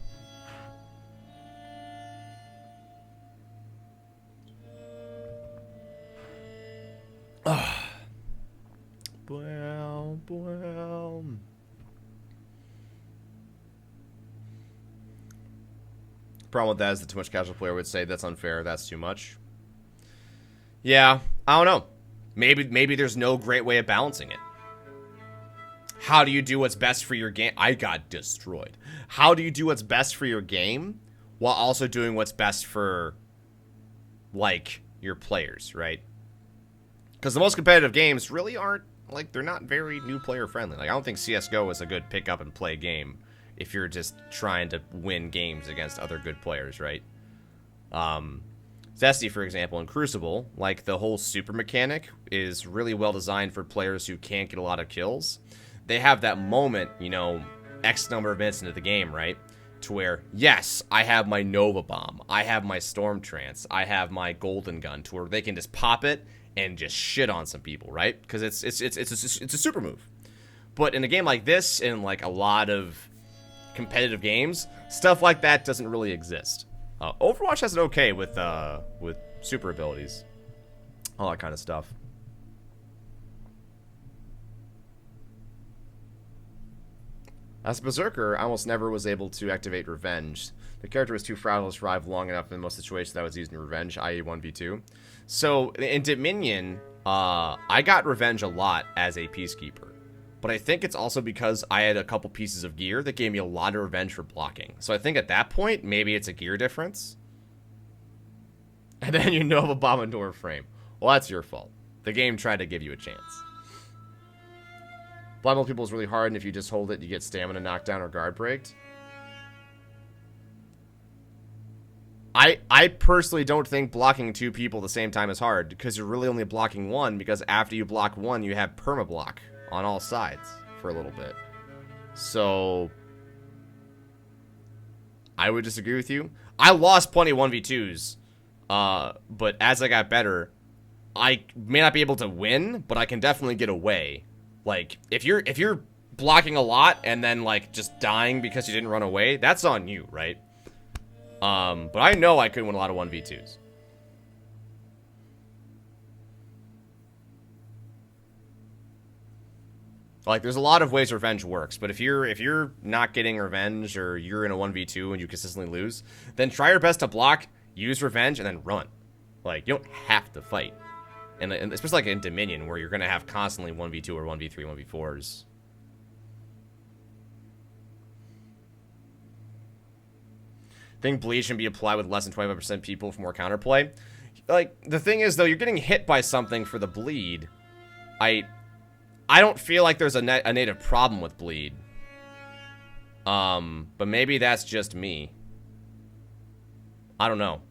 S1: Well. Problem with that is that too much casual player would say that's unfair, that's too much. Yeah, I don't know. Maybe there's no great way of balancing it. How do you do what's best for your game? I got destroyed. How do you do what's best for your game while also doing what's best for, like, your players, right? Because the most competitive games really aren't, like, they're not very new player friendly. Like, I don't think CSGO is a good pick up and play game if you're just trying to win games against other good players, right? Zesty, for example, in Crucible, like, the whole super mechanic is really well designed for players who can't get a lot of kills. They have that moment, you know, X number of minutes into the game, right? To where, yes, I have my Nova Bomb, I have my Storm Trance, I have my Golden Gun, to where they can just pop it and just shit on some people, right? Because it's a super move. But in a game like this, in like a lot of competitive games, stuff like that doesn't really exist. Overwatch has it okay with super abilities, all that kind of stuff. As a Berserker, I almost never was able to activate Revenge. The character was too fragile to survive long enough in most situations that I was using Revenge, i.e. 1v2. So, in Dominion, I got Revenge a lot as a Peacekeeper. But I think it's also because I had a couple pieces of gear that gave me a lot of Revenge for blocking. So I think at that point, maybe it's a gear difference. And then you know of a bomb and door frame. Well, that's your fault. The game tried to give you a chance. Blind people is really hard, and if you just hold it, you get stamina knocked down or guard breaked. I personally don't think blocking 2 people at the same time is hard, because you're really only blocking 1, because after you block 1, you have permablock on all sides for a little bit. So I would disagree with you. I lost plenty of 1v2s, but as I got better, I may not be able to win, but I can definitely get away. Like, if you're blocking a lot and then, like, just dying because you didn't run away, that's on you, right? But I know I could win a lot of 1v2s. Like, there's a lot of ways Revenge works, but if you're not getting Revenge, or you're in a 1v2 and you consistently lose, then try your best to block, use Revenge, and then run. Like, you don't have to fight. And especially like in Dominion, where you're going to have constantly 1v2 or 1v3, 1v4s. I think Bleed should be applied with less than 25% people for more counterplay. Like, the thing is, though, you're getting hit by something for the Bleed. I don't feel like there's a native problem with Bleed. But maybe that's just me. I don't know.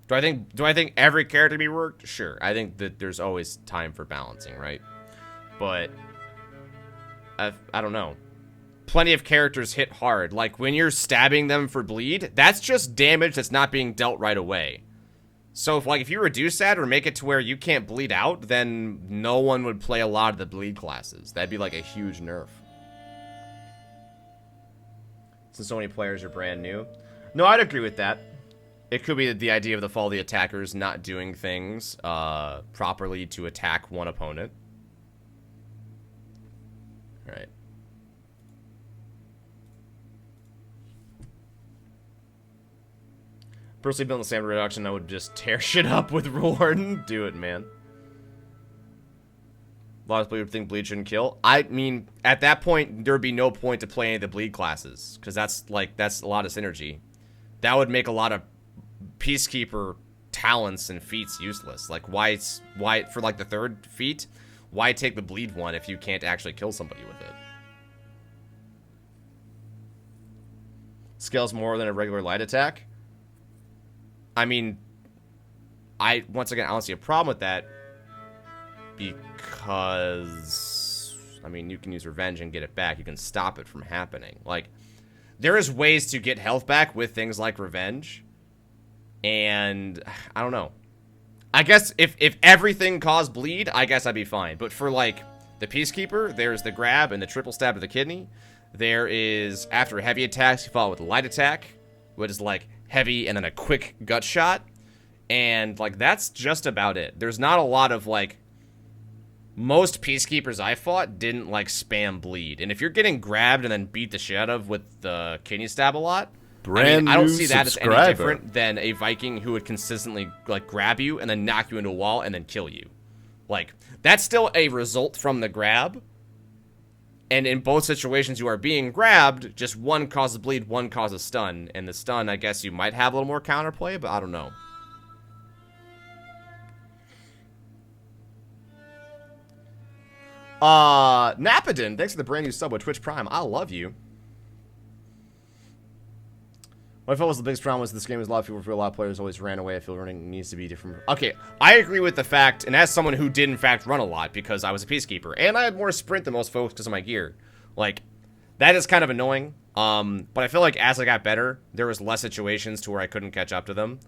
S1: Do I think every character be worked? Sure. I think that there's always time for balancing, right? But I don't know. Plenty of characters hit hard. Like when you're stabbing them for bleed, that's just damage that's not being dealt right away. So if you reduce that or make it to where you can't bleed out, then no one would play a lot of the bleed classes. That'd be like a huge nerf. Since so many players are brand new. No, I'd agree with that. It could be the idea of the fall of the attackers not doing things properly to attack one opponent. Right. Personally, building the stamina reduction, I would just tear shit up with Rule Harden. Do it, man. A lot of people would think bleed shouldn't kill. I mean, at that point, there'd be no point to play any of the bleed classes, because that's a lot of synergy. That would make a lot of Peacekeeper talents and feats useless. Like, why for like the third feat, why take the bleed one if you can't actually kill somebody with it? Scales more than a regular light attack. I mean, once again, I don't see a problem with that, because, I mean, you can use revenge and get it back. You can stop it from happening. Like, there is ways to get health back with things like revenge, and I don't know. I guess if everything caused bleed, I guess I'd be fine. But for, like, the Peacekeeper, there's the grab and the triple stab to the kidney. There is, after heavy attacks, you follow with a light attack, which is, like, heavy and then a quick gut shot. And, like, that's just about it. There's not a lot of, like, most Peacekeepers I fought didn't, like, spam bleed. And if you're getting grabbed and then beat the shit out of with the kidney stab a lot, I don't see that as any different than a Viking who would consistently, like, grab you and then knock you into a wall and then kill you. Like, that's still a result from the grab. And in both situations you are being grabbed, just one causes bleed, one causes stun. And the stun, I guess you might have a little more counterplay, but I don't know. Napadin, thanks for the brand new sub with Twitch Prime. I love you. What I felt was the biggest problem was this game was a lot of people, for a lot of players always ran away. I feel running needs to be different. Okay, I agree with the fact, and as someone who did in fact run a lot because I was a Peacekeeper, and I had more sprint than most folks because of my gear. Like, that is kind of annoying. But I feel like as I got better, there was less situations to where I couldn't catch up to them.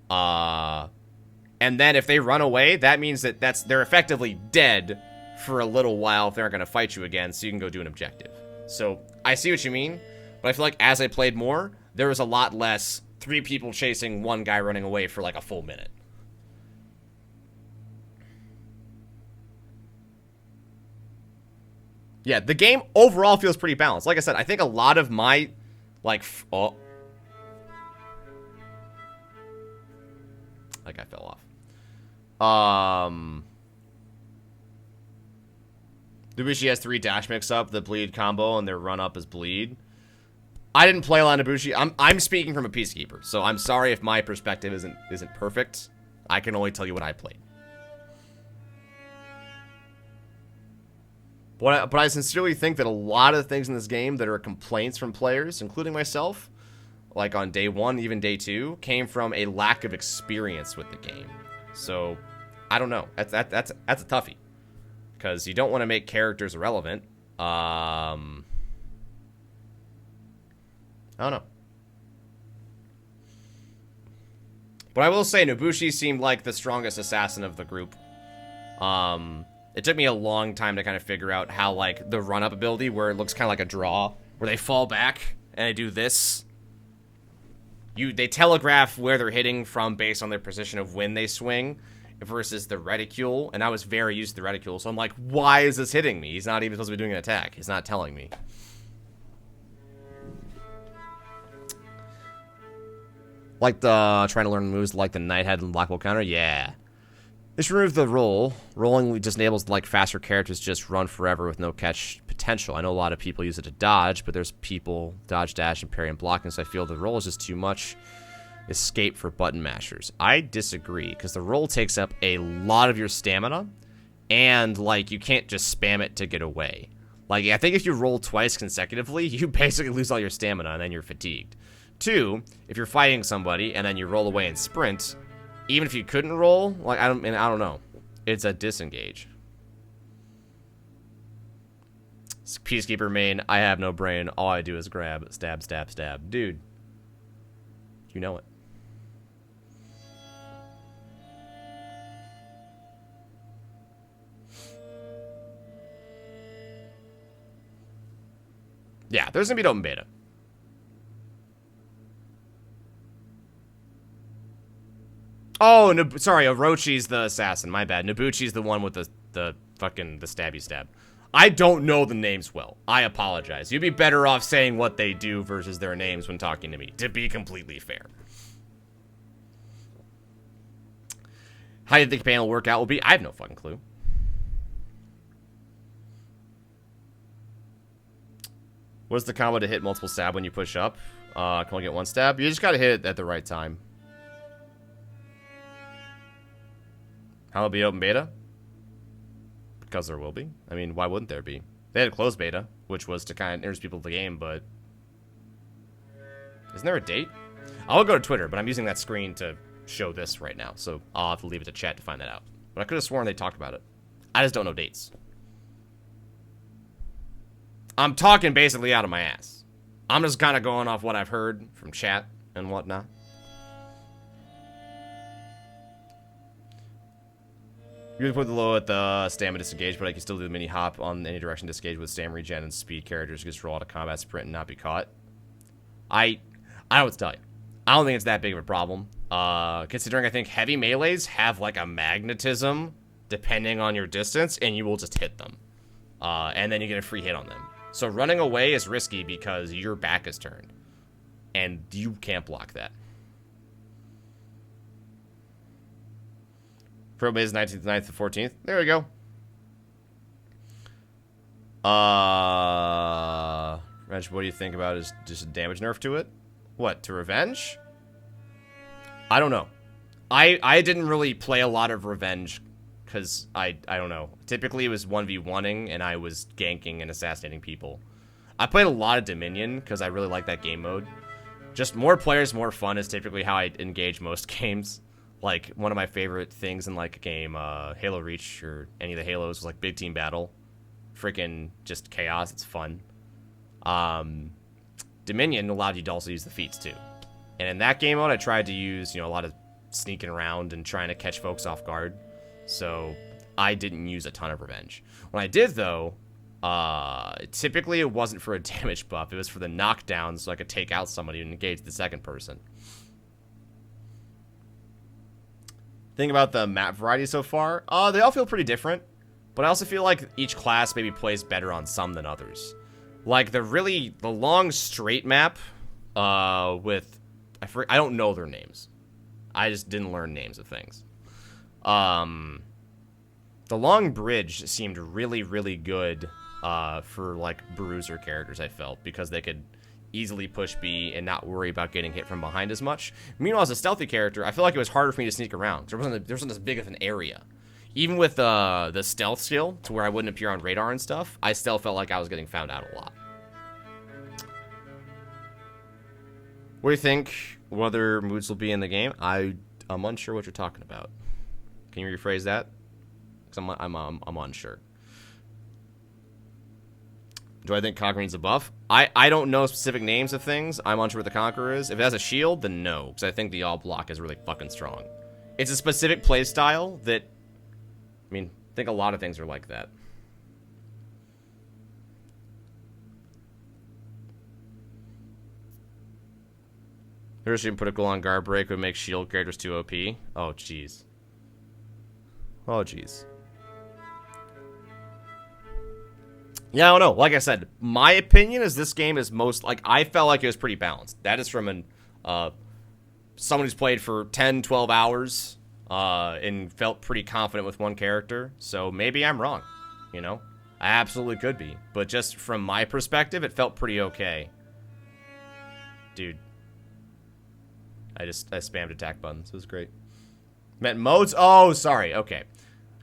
S1: And then if they run away, that means that they're effectively dead for a little while if they aren't going to fight you again, so you can go do an objective. So, I see what you mean, but I feel like as I played more, there was a lot less 3 people chasing one guy running away for like a full minute. Yeah, the game overall feels pretty balanced. Like I said, I think a lot of my, like, like I fell off. Nobushi has 3 dash mix-up, the bleed combo, and their run-up is bleed. I didn't play a lot of Nobushi. I'm speaking from a Peacekeeper, so I'm sorry if my perspective isn't perfect. I can only tell you what I played. But I sincerely think that a lot of things in this game that are complaints from players, including myself, like on day 1, even day 2, came from a lack of experience with the game. So, I don't know. That's a toughie. Because you don't want to make characters irrelevant. I don't know. But I will say, Nobushi seemed like the strongest assassin of the group. It took me a long time to kind of figure out how, like, the run-up ability, where it looks kind of like a draw, where they fall back, and they do this. They telegraph where they're hitting from based on their position of when they swing, versus the reticule, and I was very used to the reticule, so I'm like, why is this hitting me? He's not even supposed to be doing an attack. He's not telling me. Like trying to learn moves like the Nighthead and Blackwell counter? Yeah. They should remove the roll. Rolling just enables, like, faster characters just run forever with no catch potential. I know a lot of people use it to dodge, but there's people dodge, dash, and parry and blocking, so I feel the roll is just too much escape for button mashers. I disagree, because the roll takes up a lot of your stamina, and, like, you can't just spam it to get away. Like, I think if you roll twice consecutively, you basically lose all your stamina, and then you're fatigued. 2, if you're fighting somebody, and then you roll away and sprint, Even if you couldn't roll, like, I don't know. It's a disengage. Peacekeeper main, I have no brain. All I do is grab, stab, stab, stab. Dude. You know it. Yeah, there's gonna be an open beta. Oh, sorry, Orochi's the assassin. My bad. Nobuchi's the one with the fucking stabby stab. I don't know the names well. I apologize. You'd be better off saying what they do versus their names when talking to me, to be completely fair. How do you think the panel workout will be? I have no fucking clue. What's the combo to hit multiple stab when you push up? Can only get one stab? You just gotta hit it at the right time. How will be open beta? Because there will be. I mean, why wouldn't there be? They had a closed beta, which was to kind of introduce people to the game, but... Isn't there a date? I'll go to Twitter, but I'm using that screen to show this right now, so I'll have to leave it to chat to find that out. But I could have sworn they talked about it. I just don't know dates. I'm talking basically out of my ass. I'm just kind of going off what I've heard from chat and whatnot. You can put the low at the stamina disengage, but I can still do the mini hop on any direction disengage with stamina regen and speed characters. Just roll out a combat sprint and not be caught. I don't know what to tell you. I don't think it's that big of a problem. Considering I think heavy melees have like a magnetism depending on your distance, and you will just hit them. And then you get a free hit on them. So running away is risky because your back is turned. And you can't block that. Pro Base 19th, 9th, to 14th. There we go. Reg, what do you think about is just a damage nerf to it? What, to Revenge? I don't know. I didn't really play a lot of Revenge because I don't know. Typically it was 1v1ing and I was ganking and assassinating people. I played a lot of Dominion because I really like that game mode. Just more players, more fun is typically how I engage most games. Like, one of my favorite things in, like, a game, Halo Reach, or any of the Halos, was, like, big team battle. Freaking just chaos. It's fun. Dominion allowed you to also use the feats, too. And in that game mode, I tried to use, you know, a lot of sneaking around and trying to catch folks off guard. So, I didn't use a ton of Revenge. When I did, though, typically it wasn't for a damage buff. It was for the knockdown, so I could take out somebody and engage the second person. Thing about the map variety so far, they all feel pretty different, but I also feel like each class maybe plays better on some than others. Like the long straight map, with, I don't know their names. I just didn't learn names of things. The long bridge seemed really, really good, for like bruiser characters, I felt, because they could easily push B and not worry about getting hit from behind as much. Meanwhile, as a stealthy character, I feel like it was harder for me to sneak around. There wasn't as big of an area. Even with the stealth skill, to where I wouldn't appear on radar and stuff, I still felt like I was getting found out a lot. What do you think? What other moods will be in the game? I'm unsure what you're talking about. Can you rephrase that? Because I'm unsure. Do I think Conqueror needs a buff? I don't know specific names of things. I'm unsure what the Conqueror is. If it has a shield, then no, because I think the all block is really fucking strong. It's a specific playstyle that, I mean, I think a lot of things are like that. Here's you can put a goal on guard break would make shield characters too OP. Oh, jeez. Oh, jeez. Yeah, I don't know. Like I said, my opinion is this game is most, like, I felt like it was pretty balanced. That is from someone who's played for 10, 12 hours and felt pretty confident with one character. So maybe I'm wrong, you know? I absolutely could be. But just from my perspective, it felt pretty okay. Dude. I spammed attack buttons. It was great. Meant modes? Oh, sorry. Okay.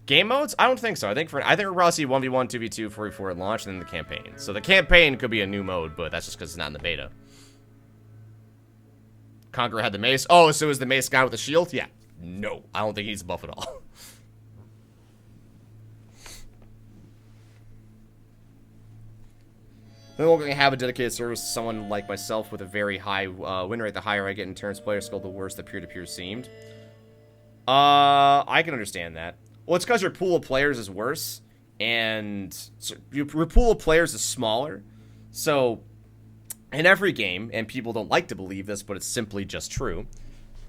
S1: Game modes? I don't think so. I think we're probably see 1v1, 2v2, 4v4 at launch, and then the campaign. So the campaign could be a new mode, but that's just because it's not in the beta. Conqueror had the mace. Oh, so is the mace guy with the shield? Yeah. No, I don't think he needs a buff at all. Then we're going to have a dedicated service to someone like myself with a very high win rate. The higher I get in turns player skill, the worse the peer-to-peer seemed. I can understand that. Well, it's because your pool of players is worse, and your pool of players is smaller. So, in every game, and people don't like to believe this, but it's simply just true,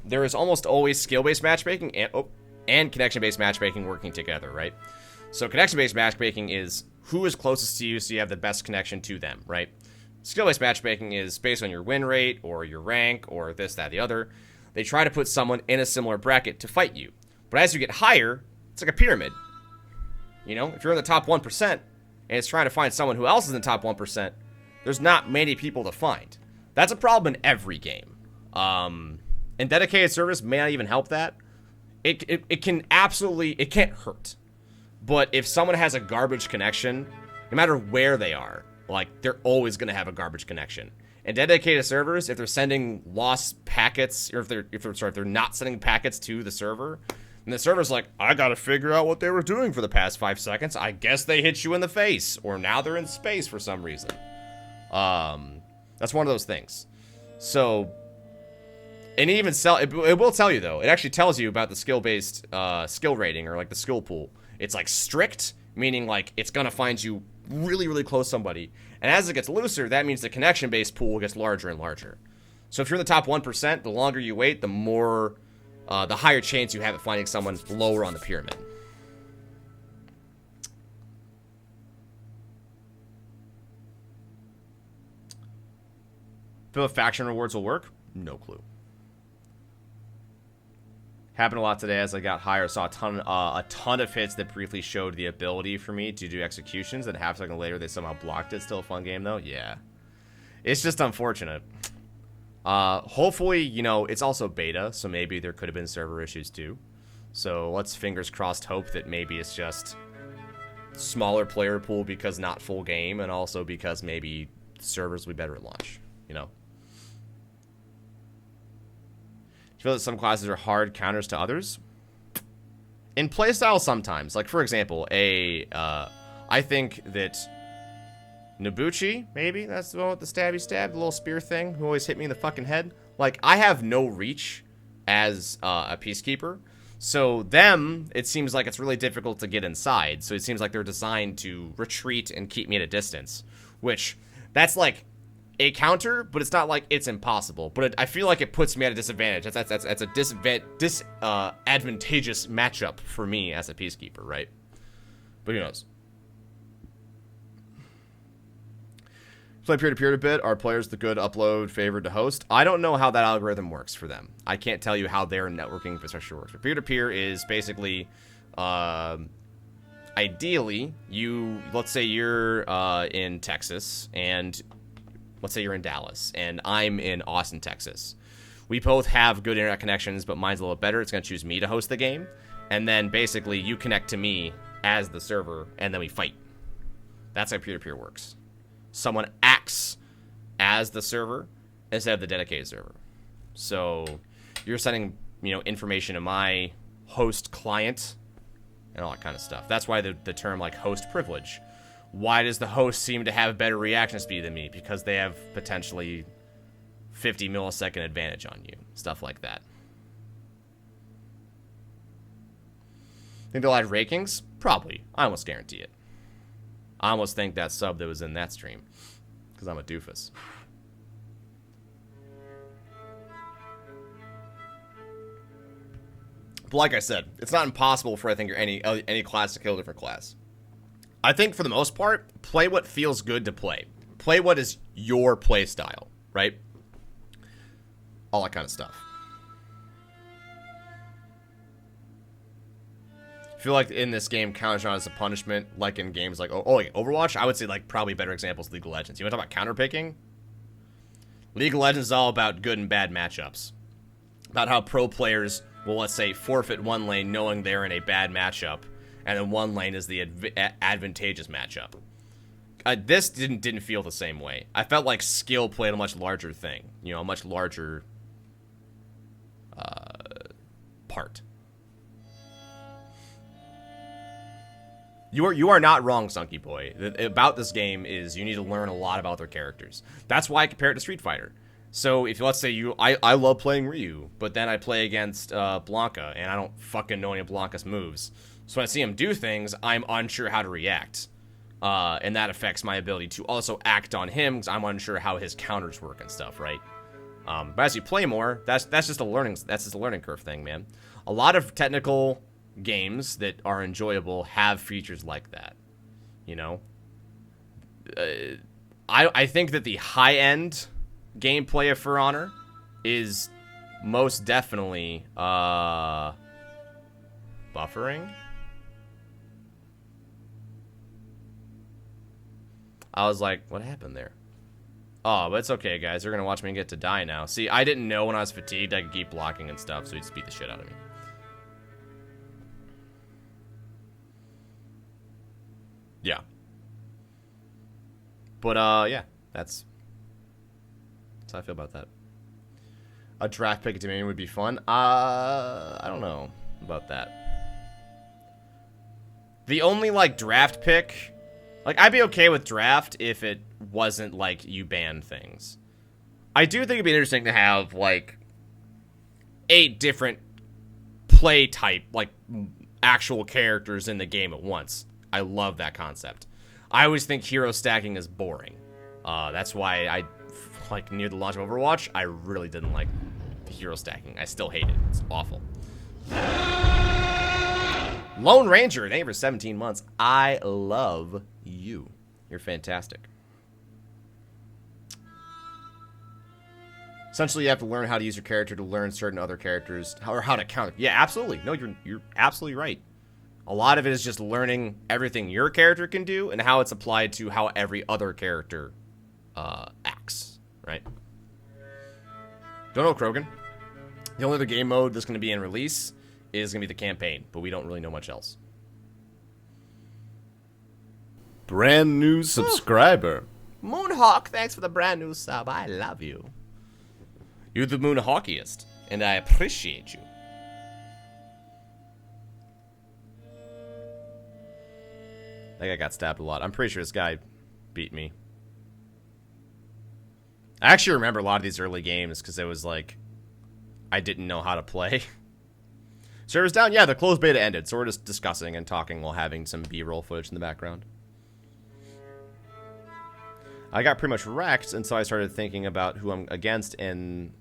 S1: there is almost always skill-based matchmaking and connection-based matchmaking working together, right? So connection-based matchmaking is who is closest to you so you have the best connection to them, right? Skill-based matchmaking is based on your win rate or your rank or this, that, the other. They try to put someone in a similar bracket to fight you. But as you get higher, it's like a pyramid. You know, if you're in the top 1% and it's trying to find someone who else is in the top 1%, there's not many people to find. That's a problem in every game. And dedicated service may not even help that. It can absolutely, it can't hurt. But if someone has a garbage connection, no matter where they are, like, they're always going to have a garbage connection. And dedicated servers, if they're sending lost packets, or if they're not sending packets to the server, and the server's like, I got to figure out what they were doing for the past 5 seconds. I guess they hit you in the face, or now they're in space for some reason. That's one of those things. So, and even it will tell you, though. It actually tells you about the skill-based skill rating, or like the skill pool. It's like strict, meaning like it's going to find you really, really close to somebody. And as it gets looser, that means the connection-based pool gets larger and larger. So if you're in the top 1%, the longer you wait, the more, the higher chance you have of finding someone lower on the pyramid. Feel faction rewards will work? No clue. Happened a lot today as I got higher. Saw a ton of hits that briefly showed the ability for me to do executions, and half a second later they somehow blocked it. Still a fun game though. Yeah, it's just unfortunate. Hopefully, you know, it's also beta, so maybe there could have been server issues too. So let's fingers crossed hope that maybe it's just smaller player pool because not full game, and also because maybe servers will be better at launch. You know. Do you feel that some classes are hard counters to others? In playstyle, sometimes. Like, for example, I think that Nobuchi, maybe? That's the one with the stabby stab, the little spear thing, who always hit me in the fucking head. Like, I have no reach as a Peacekeeper. So them, it seems like it's really difficult to get inside. So it seems like they're designed to retreat and keep me at a distance. Which, that's like a counter, but it's not like it's impossible. But I feel like it puts me at a disadvantage. That's a disadvantageous matchup for me as a Peacekeeper, right? But who knows? Play peer-to-peer a bit. Are players the good upload favored to host? I don't know how that algorithm works for them. I can't tell you how their networking infrastructure works. But peer-to-peer is basically, ideally, let's say you're in Texas, and let's say you're in Dallas, and I'm in Austin, Texas. We both have good internet connections, but mine's a little better. It's going to choose me to host the game. And then basically you connect to me as the server, and then we fight. That's how peer-to-peer works. Someone acts as the server instead of the dedicated server. So you're sending, you know, information to my host client and all that kind of stuff. That's why the term like host privilege. Why does the host seem to have better reaction speed than me? Because they have potentially 50 millisecond advantage on you. Stuff like that. Think they'll add rankings? Probably. I almost guarantee it. I almost think that sub that was in that stream. Because I'm a doofus. But like I said, it's not impossible for, I think, any class to kill a different class. I think for the most part, play what feels good to play. Play what is your play style, right? All that kind of stuff. I feel like in this game, counters not as a punishment, like in games like Overwatch. I would say like probably better examples, League of Legends. You want to talk about counter picking? League of Legends is all about good and bad matchups. About how pro players will, let's say, forfeit one lane knowing they're in a bad matchup, and then one lane is the advantageous matchup. This didn't feel the same way. I felt like skill played a much larger thing. You know, a much larger apart. You are not wrong, Sunky Boy. About this game is you need to learn a lot about their characters. That's why I compare it to Street Fighter. So if let's say I love playing Ryu, but then I play against Blanca, and I don't fucking know any of Blanca's moves. So when I see him do things, I'm unsure how to react. And that affects my ability to also act on him, because I'm unsure how his counters work and stuff, right? But as you play more, that's just a learning curve thing, man. A lot of technical games that are enjoyable have features like that, you know. I think that the high end gameplay of For Honor is most definitely buffering. I was like, what happened there? Oh, but it's okay, guys. They're gonna watch me get to die now. See, I didn't know when I was fatigued I could keep blocking and stuff, so he just beat the shit out of me. Yeah. But, yeah. That's how I feel about that. A draft pick at Dominion would be fun. I don't know about that. The only, like, draft pick... Like, I'd be okay with draft if it wasn't, like, you ban things. I do think it'd be interesting to have, like, 8 different play type, like, actual characters in the game at once. I love that concept. I always think hero stacking is boring. That's why I, like, near the launch of Overwatch, I really didn't like the hero stacking. I still hate it. It's awful. Lone Ranger, thank you for 17 months. I love you. You're fantastic. Essentially, you have to learn how to use your character to learn certain other characters, or how to counter. Yeah, absolutely. No, you're absolutely right. A lot of it is just learning everything your character can do and how it's applied to how every other character acts, right? Don't know, Krogan. The only other game mode that's going to be in release is going to be the campaign, but we don't really know much else.
S2: Brand new subscriber.
S1: Moonhawk, thanks for the brand new sub. I love you. You're the Moonhawkiest, and I appreciate you. That guy got stabbed a lot. I'm pretty sure this guy beat me. I actually remember a lot of these early games because it was like I didn't know how to play. Server's down? Yeah, the closed beta ended, so we're just discussing and talking while having some B-roll footage in the background. I got pretty much wrecked, and so I started thinking about who I'm against and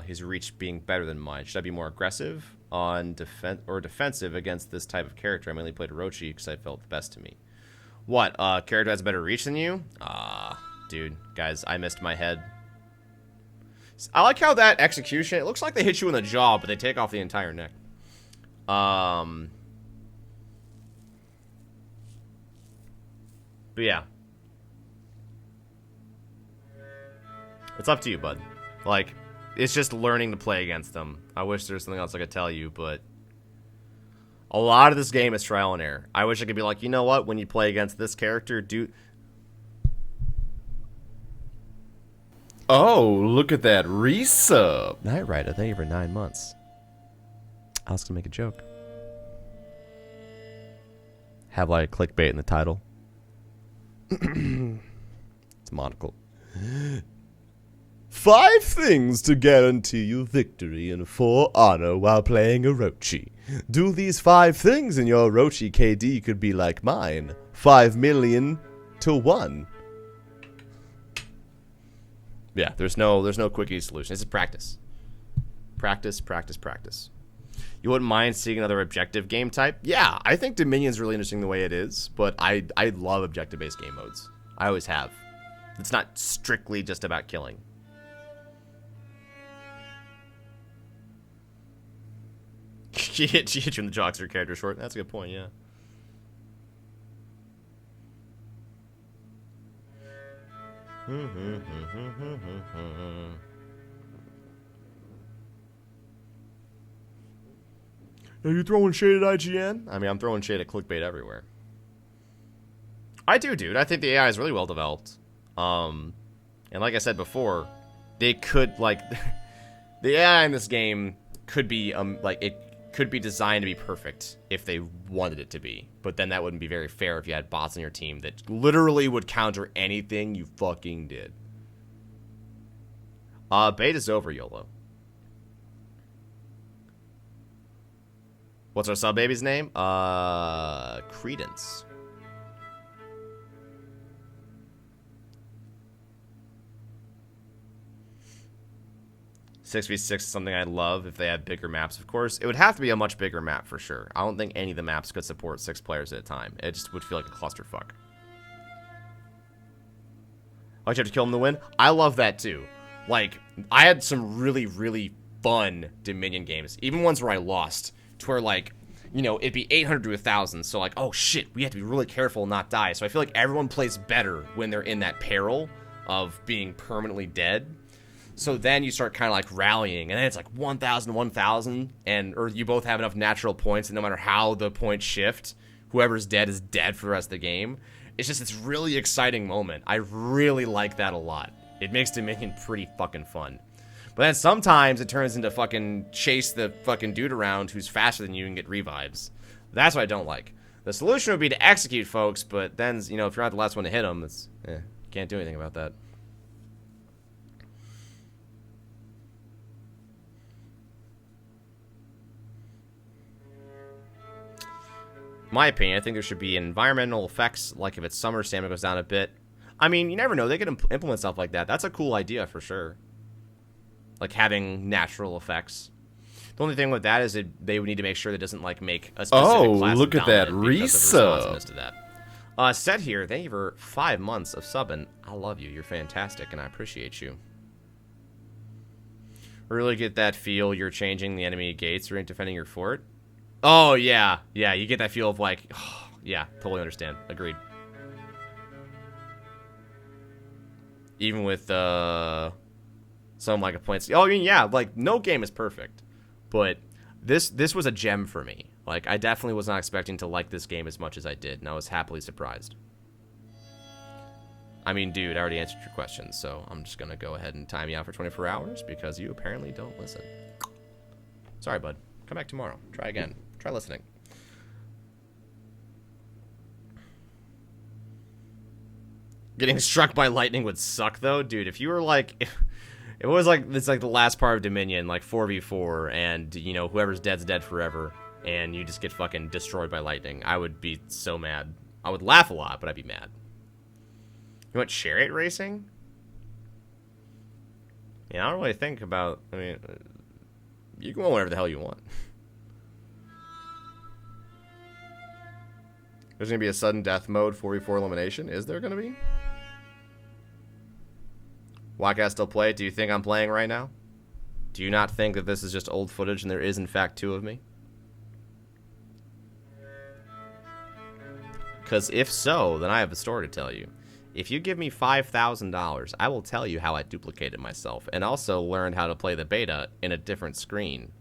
S1: his reach being better than mine. Should I be more aggressive on defensive against this type of character? I mainly played Orochi because I felt the best to me. What? Character has better reach than you? Dude, guys, I missed my head. I like how that execution, it looks like they hit you in the jaw, but they take off the entire neck. But yeah. It's up to you, bud. Like, it's just learning to play against them. I wish there was something else I could tell you, but a lot of this game is trial and error. I wish I could be like, you know what? When you play against this character, do...
S2: Oh, look at that resub.
S1: Night Rider, thank you for 9 months. I was gonna make a joke. Have like clickbait in the title. It's a monocle.
S2: 5 things to guarantee you victory in For Honor while playing Orochi. Do these 5 things and your Orochi KD could be like mine. 5 million to 1.
S1: Yeah, there's no quick easy solution. This is practice. Practice, practice, practice. You wouldn't mind seeing another objective game type? Yeah, I think Dominion's really interesting the way it is, but I love objective-based game modes. I always have. It's not strictly just about killing. She hit you in the jaw 'cause her character short. That's a good point, yeah. Are you throwing shade at IGN? I mean, I'm throwing shade at clickbait everywhere. I do, dude. I think the AI is really well developed. And like I said before, they could, like... the AI in this game could be, like, could be designed to be perfect if they wanted it to be. But then that wouldn't be very fair if you had bots on your team that literally would counter anything you fucking did. Beta's over, YOLO. What's our sub baby's name? Credence. Six v six is something I'd love if they had bigger maps, of course. It would have to be a much bigger map for sure. I don't think any of the maps could support 6 players at a time. It just would feel like a clusterfuck. Why'd you have to kill him to win? I love that too. Like, I had some really, really fun Dominion games. Even ones where I lost. To where, like, you know, it'd be 800 to 1,000. So, like, oh shit, we have to be really careful and not die. So I feel like everyone plays better when they're in that peril of being permanently dead. So then you start kind of like rallying, and then it's like 1,000, 1,000, or you both have enough natural points, and no matter how the points shift, whoever's dead is dead for the rest of the game. It's just this really exciting moment. I really like that a lot. It makes Dominion pretty fucking fun. But then sometimes it turns into fucking chase the fucking dude around who's faster than you and get revives. That's what I don't like. The solution would be to execute folks, but then, you know, if you're not the last one to hit them, it's, can't do anything about that. My opinion, I think there should be environmental effects, like if it's summer, stamina goes down a bit. I mean, you never know. They could implement stuff like that. That's a cool idea for sure. Like having natural effects. The only thing with that is they would need to make sure that it doesn't like make a specific class
S2: look at that
S1: resub. To that. Set here, thank you for 5 months of subbing. I love you. You're fantastic, and I appreciate you. Really get that feel you're changing the enemy gates or defending your fort. Oh, yeah. Yeah, you get that feel of like, oh, yeah, totally understand. Agreed. Even with some like a points. Oh, I mean, yeah, like no game is perfect. But this was a gem for me. Like, I definitely was not expecting to like this game as much as I did, and I was happily surprised. I mean, dude, I already answered your question, so I'm just going to go ahead and time you out for 24 hours because you apparently don't listen. Sorry, bud. Come back tomorrow. Try again. Try listening. Getting struck by lightning would suck, though. Dude, if you were like... If it was like... It's like the last part of Dominion, like 4v4, and, you know, whoever's dead's dead forever, and you just get fucking destroyed by lightning. I would be so mad. I would laugh a lot, but I'd be mad. You want chariot racing? Yeah, I don't really think about... I mean... You can want whatever the hell you want. There's going to be a sudden death mode 4v4 elimination. Is there going to be? Why can't I still play? Do you think I'm playing right now? Do you not think that this is just old footage and there is in fact 2 of me? Because if so, then I have a story to tell you. If you give me $5,000, I will tell you how I duplicated myself and also learned how to play the beta in a different screen.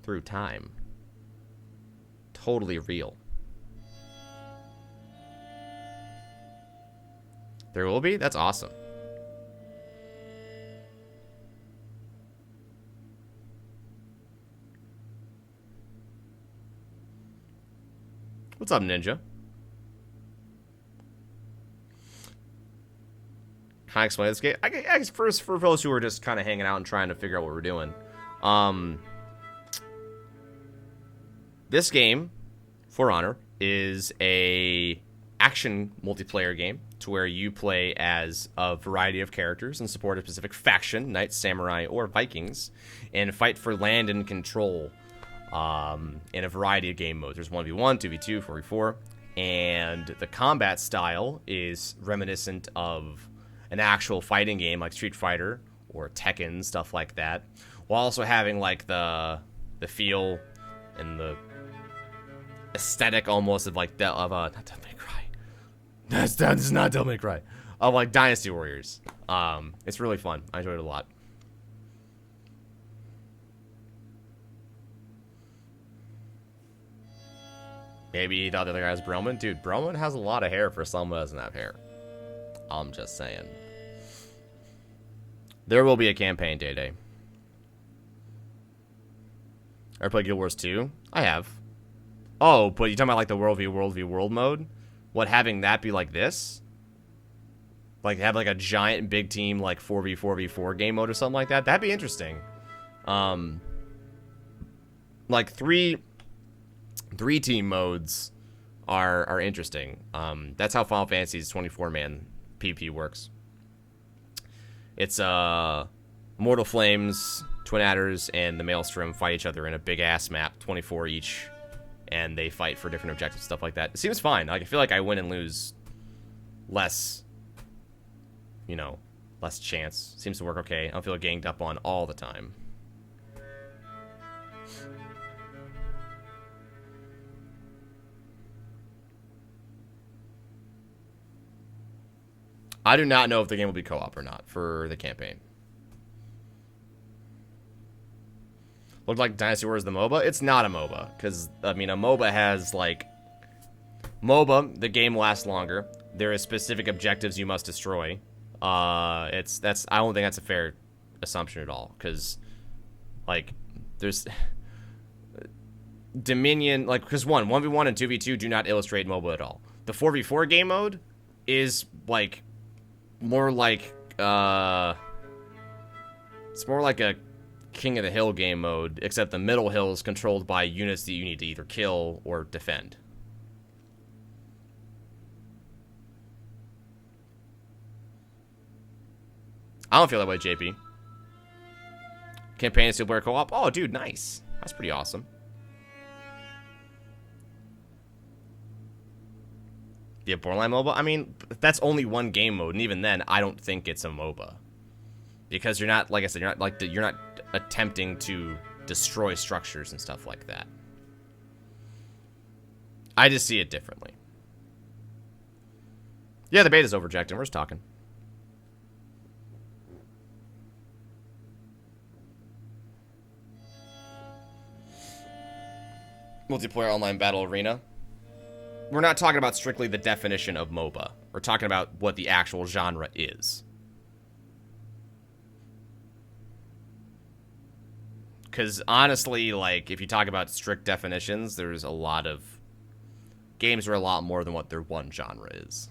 S1: Through time. Totally real. There will be? That's awesome. What's up, Ninja? Can I explain this game? I guess first, for those who are just kind of hanging out and trying to figure out what we're doing. This game, For Honor, is a action multiplayer game to where you play as a variety of characters and support a specific faction, knights, samurai, or Vikings, and fight for land and control in a variety of game modes. There's 1v1, 2v2, 4v4, and the combat style is reminiscent of an actual fighting game like Street Fighter or Tekken, stuff like that, while also having like the feel and the aesthetic almost of like not Devil May Cry. This is not Devil May Cry. Of like Dynasty Warriors. It's really fun. I enjoyed it a lot. Maybe the other guy is Broman. Dude, Broman has a lot of hair for someone who doesn't have hair. I'm just saying. There will be a campaign, Day Day. I played Guild Wars 2. I have. Oh, but you talking about like the World v World mode? What, having that be like this? Like have like a giant big team like 4v4v4 game mode or something like that? That'd be interesting. Like three team modes are interesting. That's how Final Fantasy's 24-man PvP works. It's Mortal Flames, Twin Adders, and the Maelstrom fight each other in a big ass map, 24 each, and they fight for different objectives, stuff like that. It seems fine. Like I feel like I win and lose less, you know, less chance. Seems to work okay. I don't feel ganged up on all the time. I do not know if the game will be co-op or not for the campaign. Looked like Dynasty Warriors the MOBA. It's not a MOBA, because, I mean, a MOBA has, like... MOBA, the game lasts longer. There is specific objectives you must destroy. I don't think that's a fair assumption at all, because, like, there's... Dominion, like, because 1v1 and 2v2 do not illustrate MOBA at all. The 4v4 game mode is, like... more like it's more like a King of the Hill game mode, except the middle hill is controlled by units that you need to either kill or defend. I don't feel that way, JP. Campaign and single player co-op. Oh, dude, nice. That's pretty awesome. The Borderline MOBA? I mean, that's only one game mode, and even then, I don't think it's a MOBA. Because you're not, like I said, you're not attempting to destroy structures and stuff like that. I just see it differently. Yeah, the beta's over, Jackton. We're just talking. Multiplayer online battle arena. We're not talking about strictly the definition of MOBA. We're talking about what the actual genre is. Because honestly, like, if you talk about strict definitions, there's a lot of... games are a lot more than what their one genre is.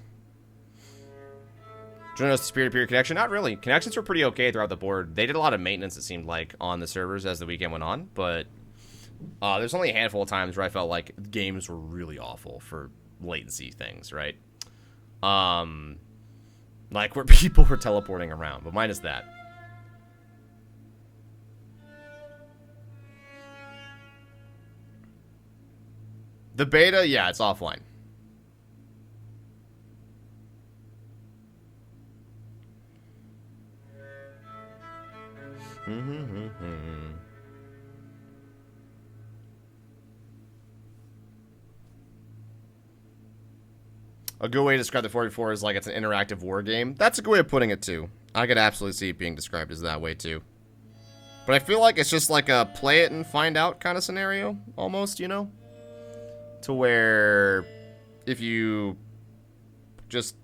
S1: Do you notice the peer-to-peer connection? Not really. Connections were pretty okay throughout the board. They did a lot of maintenance, it seemed like, on the servers as the weekend went on, but... there's only a handful of times where I felt like games were really awful for latency things, right? Like where people were teleporting around, but minus that. The beta, yeah, it's offline. A good way to describe the 44 is like it's an interactive war game. That's a good way of putting it, too. I could absolutely see it being described as that way, too. But I feel like it's just like a play it and find out kind of scenario, almost, you know? To where if you just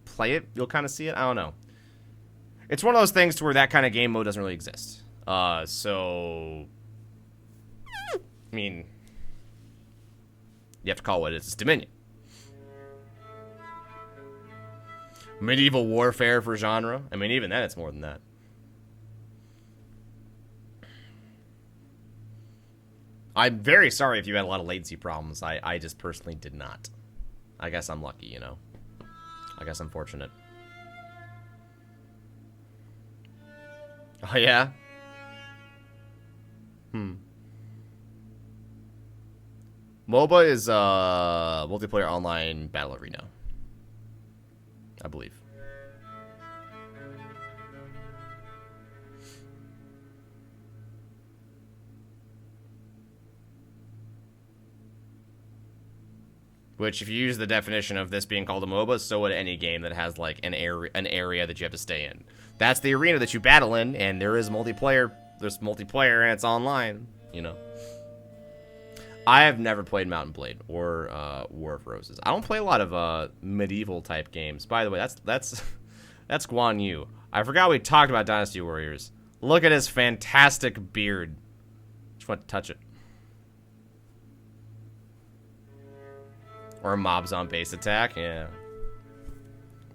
S1: play it, you'll kind of see it. I don't know. It's one of those things to where that kind of game mode doesn't really exist. So... I mean... You have to call it what it is. It's Dominion. Medieval warfare for genre. I mean, even then, it's more than that. I'm very sorry if you had a lot of latency problems. I just personally did not. I guess I'm lucky, you know. I guess I'm fortunate. Oh, yeah? MOBA is multiplayer online battle arena, I believe. Which, if you use the definition of this being called a MOBA, so would any game that has like an area that you have to stay in. That's the arena that you battle in, and there is multiplayer. There's multiplayer, and it's online. You know. I have never played Mount & Blade or War of Roses. I don't play a lot of medieval type games. By the way, that's Guan Yu. I forgot we talked about Dynasty Warriors. Look at his fantastic beard. It's Just want to touch it. Or mobs on base attack, yeah.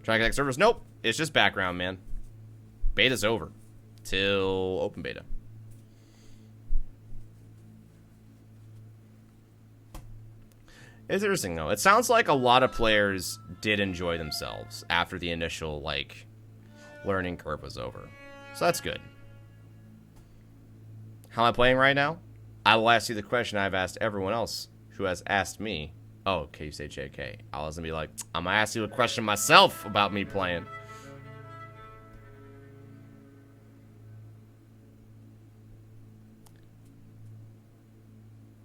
S1: Try to connect servers? Nope. It's just background, man. Beta's over. Till open beta. It's interesting, though. It sounds like a lot of players did enjoy themselves after the initial, like, learning curve was over. So that's good. How am I playing right now? I will ask you the question I've asked everyone else who has asked me. Oh, okay, you say JK. I was gonna be like, I'm gonna ask you a question myself about me playing.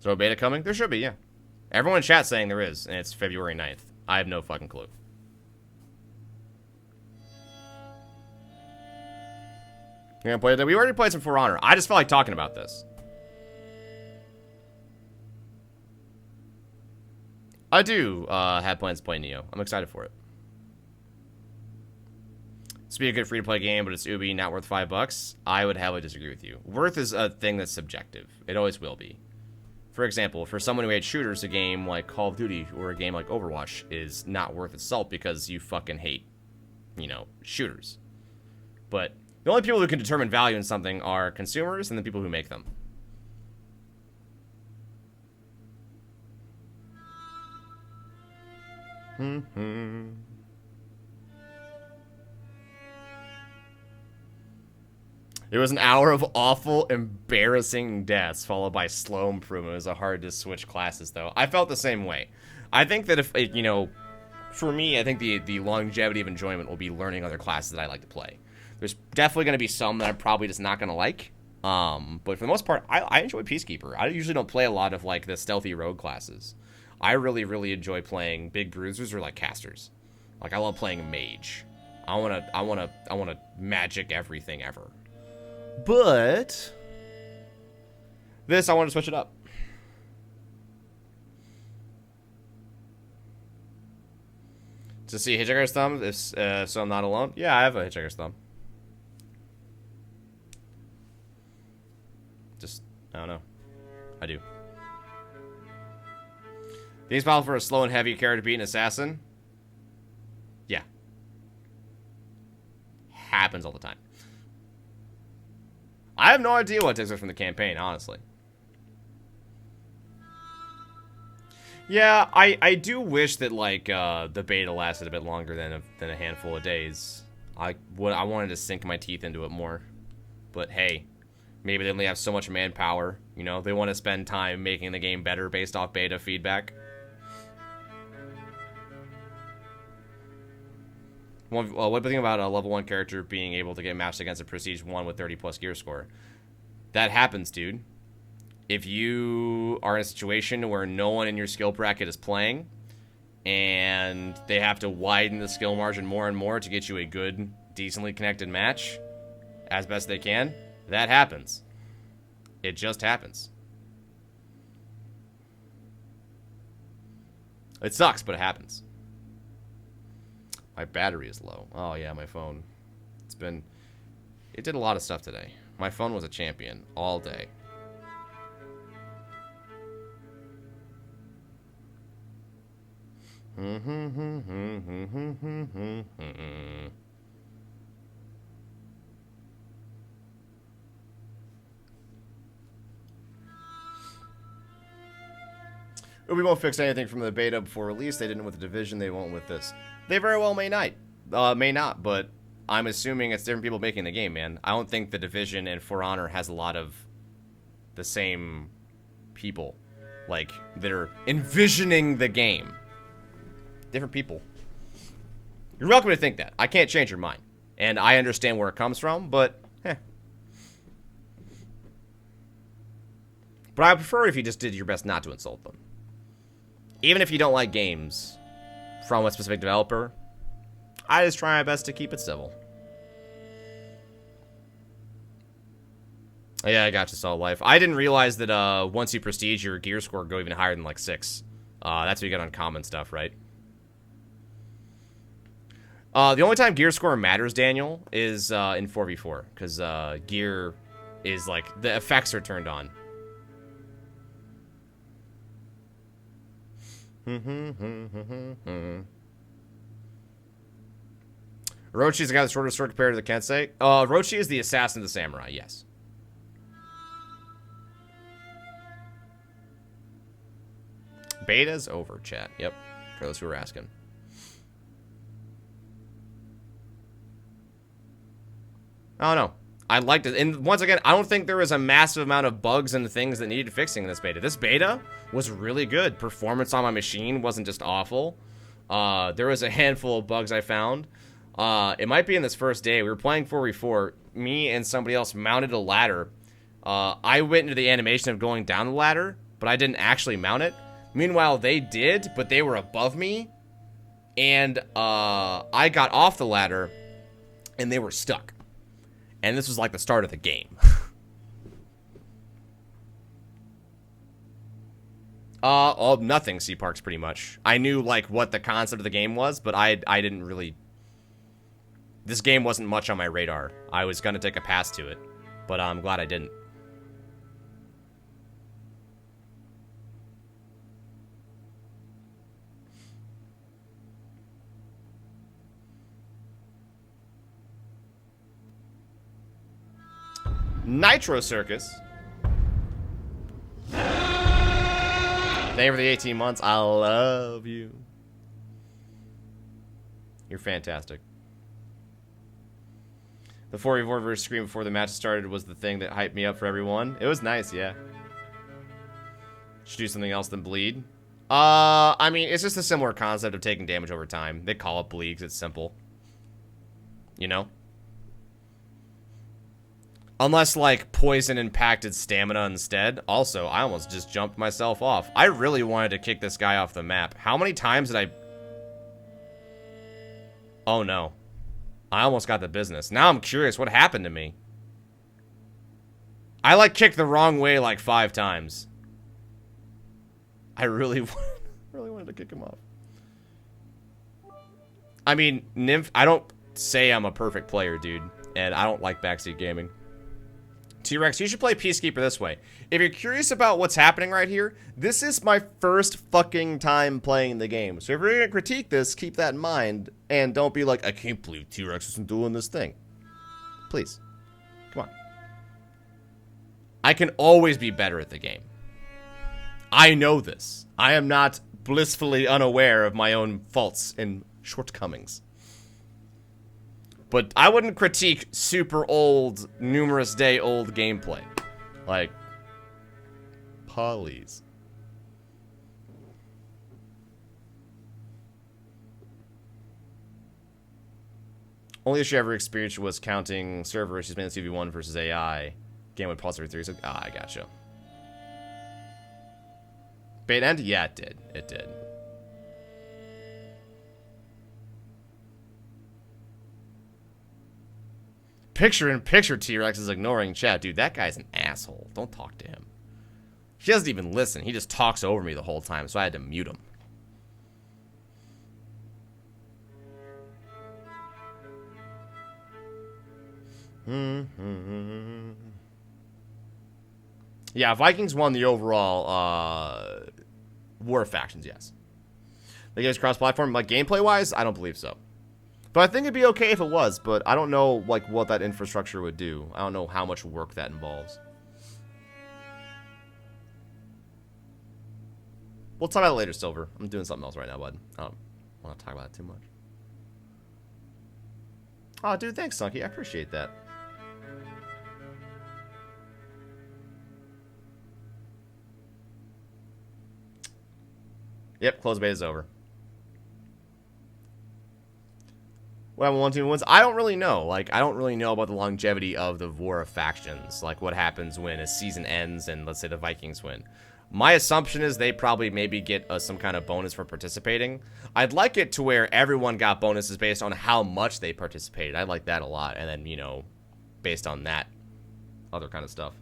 S1: So a beta coming? There should be, yeah. Everyone in chat saying there is, and it's February 9th. I have no fucking clue. You're gonna play that? We already played some For Honor. I just felt like talking about this. I do have plans to play Neo. I'm excited for it. It's be a good free-to-play game, but it's Ubi, not worth $5. I would heavily disagree with you. Worth is a thing that's subjective. It always will be. For example, for someone who hates shooters, a game like Call of Duty or a game like Overwatch is not worth its salt because you fucking hate, you know, shooters. But the only people who can determine value in something are consumers and the people who make them. It was an hour of awful, embarrassing deaths, followed by slow improvement. It was hard to switch classes, though. I felt the same way. I think that if, you know, for me, I think the longevity of enjoyment will be learning other classes that I like to play. There's definitely going to be some that I'm probably just not going to like. But for the most part, I enjoy Peacekeeper. I usually don't play a lot of, like, the stealthy rogue classes. I really, really enjoy playing big bruisers or, like, casters. Like, I love playing mage. I wanna magic everything ever. But this, I want to switch it up. To see Hitchhiker's Thumb, if, so I'm not alone. Yeah, I have a Hitchhiker's Thumb. Just, I don't know. I do. Things possible for a slow and heavy character to beat an assassin? Yeah. Happens all the time. I have no idea what takes us from the campaign, honestly. Yeah, I do wish that, like, the beta lasted a bit longer than a handful of days. I wanted to sink my teeth into it more. But hey, maybe they only have so much manpower. You know, they want to spend time making the game better based off beta feedback. What do you think about a level 1 character being able to get matched against a Prestige 1 with 30 plus gear score? That happens, dude. If you are in a situation where no one in your skill bracket is playing, and they have to widen the skill margin more and more to get you a good, decently connected match, as best they can, that happens. It just happens. It sucks, but it happens. My battery is low. Oh, yeah, my phone. It did a lot of stuff today. My phone was a champion all day. We won't fix anything from the beta before release. They didn't with the Division. They won't with this. They very well may not, but I'm assuming it's different people making the game, man. I don't think the Division and For Honor has a lot of the same people, like, that are envisioning the game. Different people. You're welcome to think that. I can't change your mind. And I understand where it comes from, but, But I prefer if you just did your best not to insult them. Even if you don't like games from a specific developer, I just try my best to keep it civil. Yeah, I got you, Solid Life. I didn't realize that once you prestige, your gear score go even higher than like 6. That's what you get on common stuff, right? The only time gear score matters, Daniel, is in 4v4, because gear is like the effects are turned on. Orochi's the guy with the shortest sword compared to the Kensei. Orochi is the assassin of the samurai, yes. Beta's over, chat. Yep, for those who are asking. I don't know. I liked it. And once again, I don't think there was a massive amount of bugs and things that needed fixing in this beta. This beta was really good. Performance on my machine wasn't just awful. There was a handful of bugs I found. It might be in this first day. We were playing 4v4. Me and somebody else mounted a ladder. I went into the animation of going down the ladder, but I didn't actually mount it. Meanwhile, they did, but they were above me. And I got off the ladder, and they were stuck. And this was like the start of the game. Nothing, C-Parks, pretty much. I knew, like, what the concept of the game was, but I didn't really... This game wasn't much on my radar. I was gonna take a pass to it, but I'm glad I didn't. Nitro Circus. Thank you for the 18 months. I love you. You're fantastic. The 4v4 versus scream before the match started was the thing that hyped me up for everyone. It was nice, yeah. Should do something else than bleed. I mean, it's just a similar concept of taking damage over time. They call it bleed 'cause it's simple. You know? Unless, like, poison impacted stamina instead. Also, I almost just jumped myself off. I really wanted to kick this guy off the map. How many times did I... Oh, no. I almost got the business. Now I'm curious what happened to me. I, like, kicked the wrong way, like, 5 times. I really wanted to kick him off. I mean, Nymph, I don't say I'm a perfect player, dude. And I don't like backseat gaming. T-Rex, you should play Peacekeeper this way. If you're curious about what's happening right here, this is my first fucking time playing the game. So if you're gonna critique this, keep that in mind. And don't be like, I can't believe T-Rex isn't doing this thing. Please. Come on. I can always be better at the game. I know this. I am not blissfully unaware of my own faults and shortcomings. But I wouldn't critique super old, numerous day old gameplay. Like, please. Only issue I ever experienced was counting server issues, mainly CV1 versus AI. Game with pulse every 3 seconds. Ah, I gotcha. Bait end? Yeah, it did. It did. Picture-in-picture T-Rex is ignoring chat. Dude, that guy's an asshole. Don't talk to him. He doesn't even listen. He just talks over me the whole time, so I had to mute him. Yeah, Vikings won the overall War of Factions, yes. They gave us cross-platform. Like, gameplay-wise, I don't believe so. But I think it'd be okay if it was, but I don't know, like, what that infrastructure would do. I don't know how much work that involves. We'll talk about it later, Silver. I'm doing something else right now, bud. I don't want to talk about it too much. Oh, dude, thanks, Sunky. I appreciate that. Yep, closed beta is over. What happened 1 2 wins? I don't really know. Like, I don't really know about the longevity of the War of Factions. Like, what happens when a season ends and, let's say, the Vikings win. My assumption is they probably maybe get some kind of bonus for participating. I'd like it to where everyone got bonuses based on how much they participated. I like that a lot. And then, you know, based on that, other kind of stuff.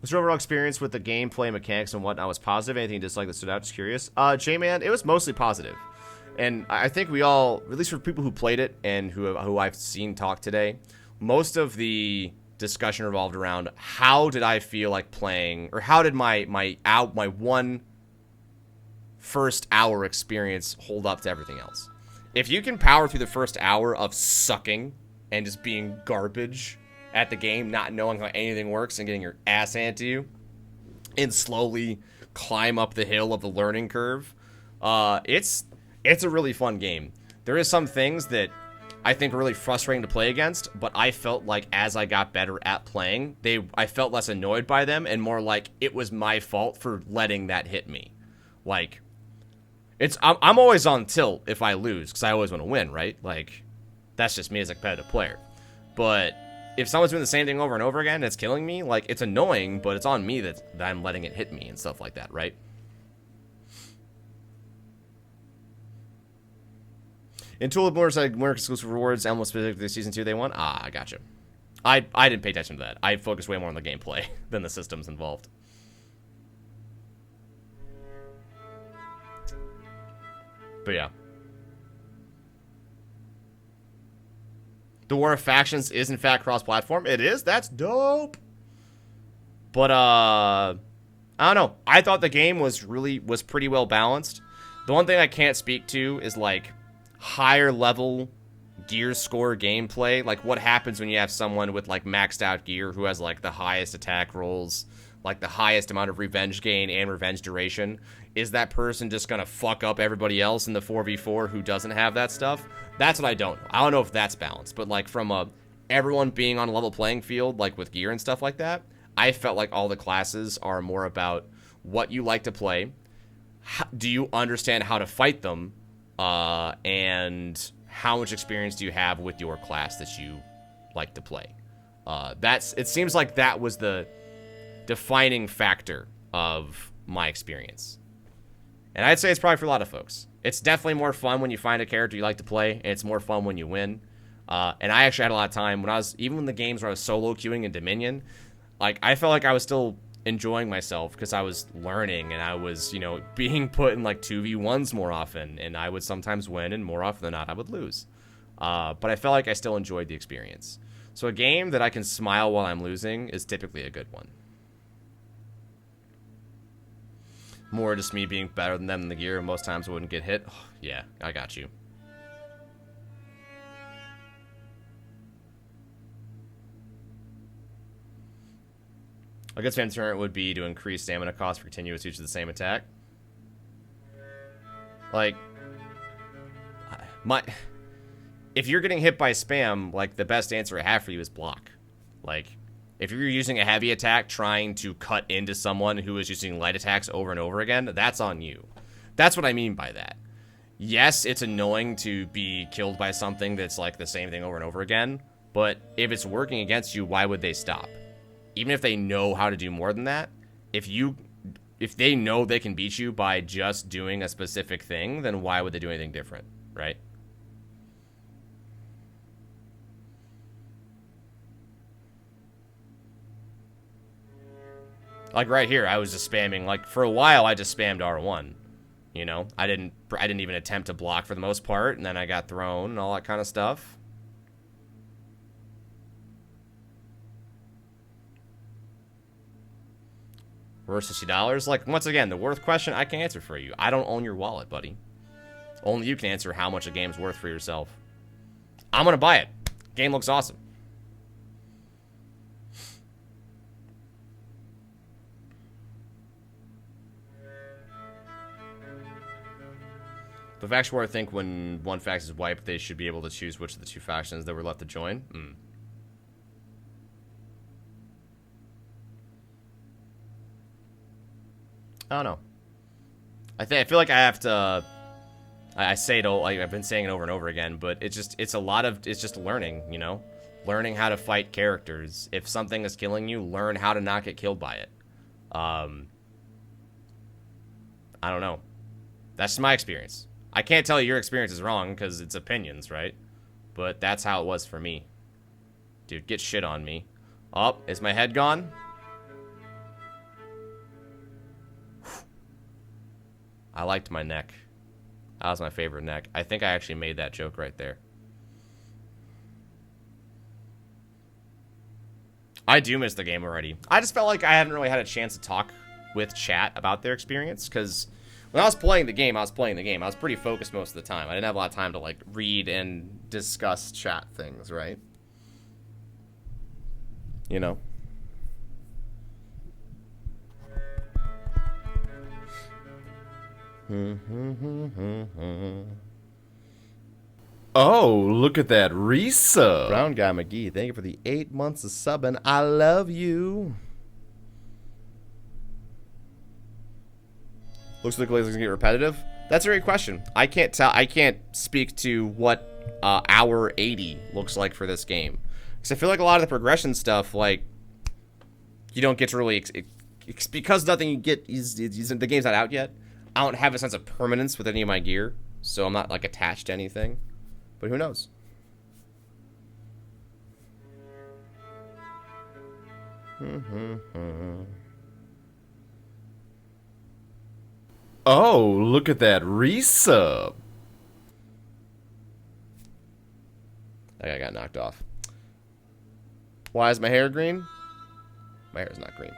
S1: Was your overall experience with the gameplay mechanics and whatnot was positive? Anything you disliked that stood out? Just curious. J-Man, it was mostly positive. And I think we all, at least for people who played it and who I've seen talk today, most of the discussion revolved around how did I feel like playing, or how did my one first hour experience hold up to everything else? If you can power through the first hour of sucking and just being garbage at the game, not knowing how anything works and getting your ass handed to you, and slowly climb up the hill of the learning curve, it's a really fun game. There is some things that I think are really frustrating to play against, but I felt like as I got better at playing, I felt less annoyed by them and more like it was my fault for letting that hit me. Like, I'm always on tilt if I lose because I always want to win, right? Like, that's just me as a competitive player. But if someone's doing the same thing over and over again and it's killing me, like, it's annoying, but it's on me that I'm letting it hit me and stuff like that, right? In Tool of Blurs, like, more exclusive rewards, almost specifically Season 2 they won? Ah, I gotcha. I didn't pay attention to that. I focused way more on the gameplay than the systems involved. But yeah. The War of Factions is in fact cross-platform. It is? That's dope. But, I don't know. I thought the game was pretty well balanced. The one thing I can't speak to is, like, higher level gear score gameplay. Like, what happens when you have someone with, like, maxed out gear who has, like, the highest attack rolls, like, the highest amount of revenge gain and revenge duration? Is that person just gonna fuck up everybody else in the 4v4 who doesn't have that stuff? That's what I don't know. I don't know if that's balanced, but, like, from everyone being on a level playing field, like, with gear and stuff like that, I felt like all the classes are more about what you like to play, do you understand how to fight them, and how much experience do you have with your class that you like to play. It seems like that was the defining factor of my experience. And I'd say it's probably for a lot of folks. It's definitely more fun when you find a character you like to play, and it's more fun when you win. And I actually had a lot of time even when the games where I was solo queuing in Dominion, like, I felt like I was still enjoying myself because I was learning and I was, being put in, like, 2v1s more often, and I would sometimes win, and more often than not I would lose. But I felt like I still enjoyed the experience. So a game that I can smile while I'm losing is typically a good one. More just me being better than them in the gear, and most times I wouldn't get hit. Oh, yeah, I got you. A good spam deterrent would be to increase stamina cost for continuous use of the same attack. Like, if you're getting hit by spam, like, the best answer I have for you is block. Like, if you're using a heavy attack trying to cut into someone who is using light attacks over and over again, that's on you. That's what I mean by that. Yes, it's annoying to be killed by something that's, like, the same thing over and over again, but if it's working against you, why would they stop? Even if they know how to do more than that, if they know they can beat you by just doing a specific thing, then why would they do anything different, right? Like, right here, I was just spamming, like, for a while I just spammed R1, I didn't even attempt to block for the most part, and then I got thrown and all that kind of stuff. Worth $60? Like, once again, the worth question I can answer for you. I don't own your wallet, buddy. Only you can answer how much a game's worth for yourself. I'm gonna buy it. Game looks awesome. The faction where I think when one faction is wiped, they should be able to choose which of the two factions that were left to join. I don't know. I feel like I have to. I say it all. Like, I've been saying it over and over again, but it's just learning. Learning how to fight characters. If something is killing you, learn how to not get killed by it. I don't know. That's my experience. I can't tell you your experience is wrong because it's opinions, right? But that's how it was for me. Dude, get shit on me. Oh, is my head gone? I liked my neck. That was my favorite neck. I think I actually made that joke right there. I do miss the game already. I just felt like I haven't really had a chance to talk with chat about their experience, because When I was playing the game, I was pretty focused most of the time. I didn't have a lot of time to, like, read and discuss chat things, right? You know? Oh, look at that resub.
S2: Brown Guy McGee, thank you for the 8 months of subbing. I love you.
S1: Looks like it's gonna get repetitive. That's a great question. I can't tell. I can't speak to what hour 80 looks like for this game, because I feel like a lot of the progression stuff, like, you don't get to really because nothing you get is the game's not out yet. I don't have a sense of permanence with any of my gear, so I'm not like attached to anything. But who knows? Oh, look at that resub. That guy got knocked off. Why is my hair green? My hair is not green.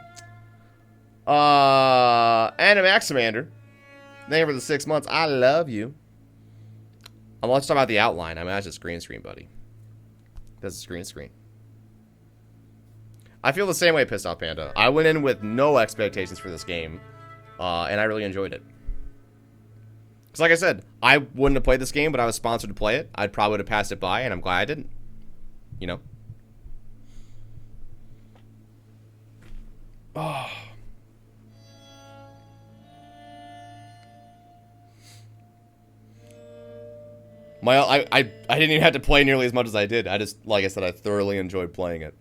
S1: Animaximander. Thank you for the 6 months. I love you. Let's talk about the outline. I mean, that's just green screen, buddy. That's just green screen. I feel the same way, Pissed Off Panda. I went in with no expectations for this game, and I really enjoyed it. Because like I said, I wouldn't have played this game, but I was sponsored to play it. I probably would have passed it by, and I'm glad I didn't. You know? Oh. I didn't even have to play nearly as much as I did. I just, like I said, I thoroughly enjoyed playing it.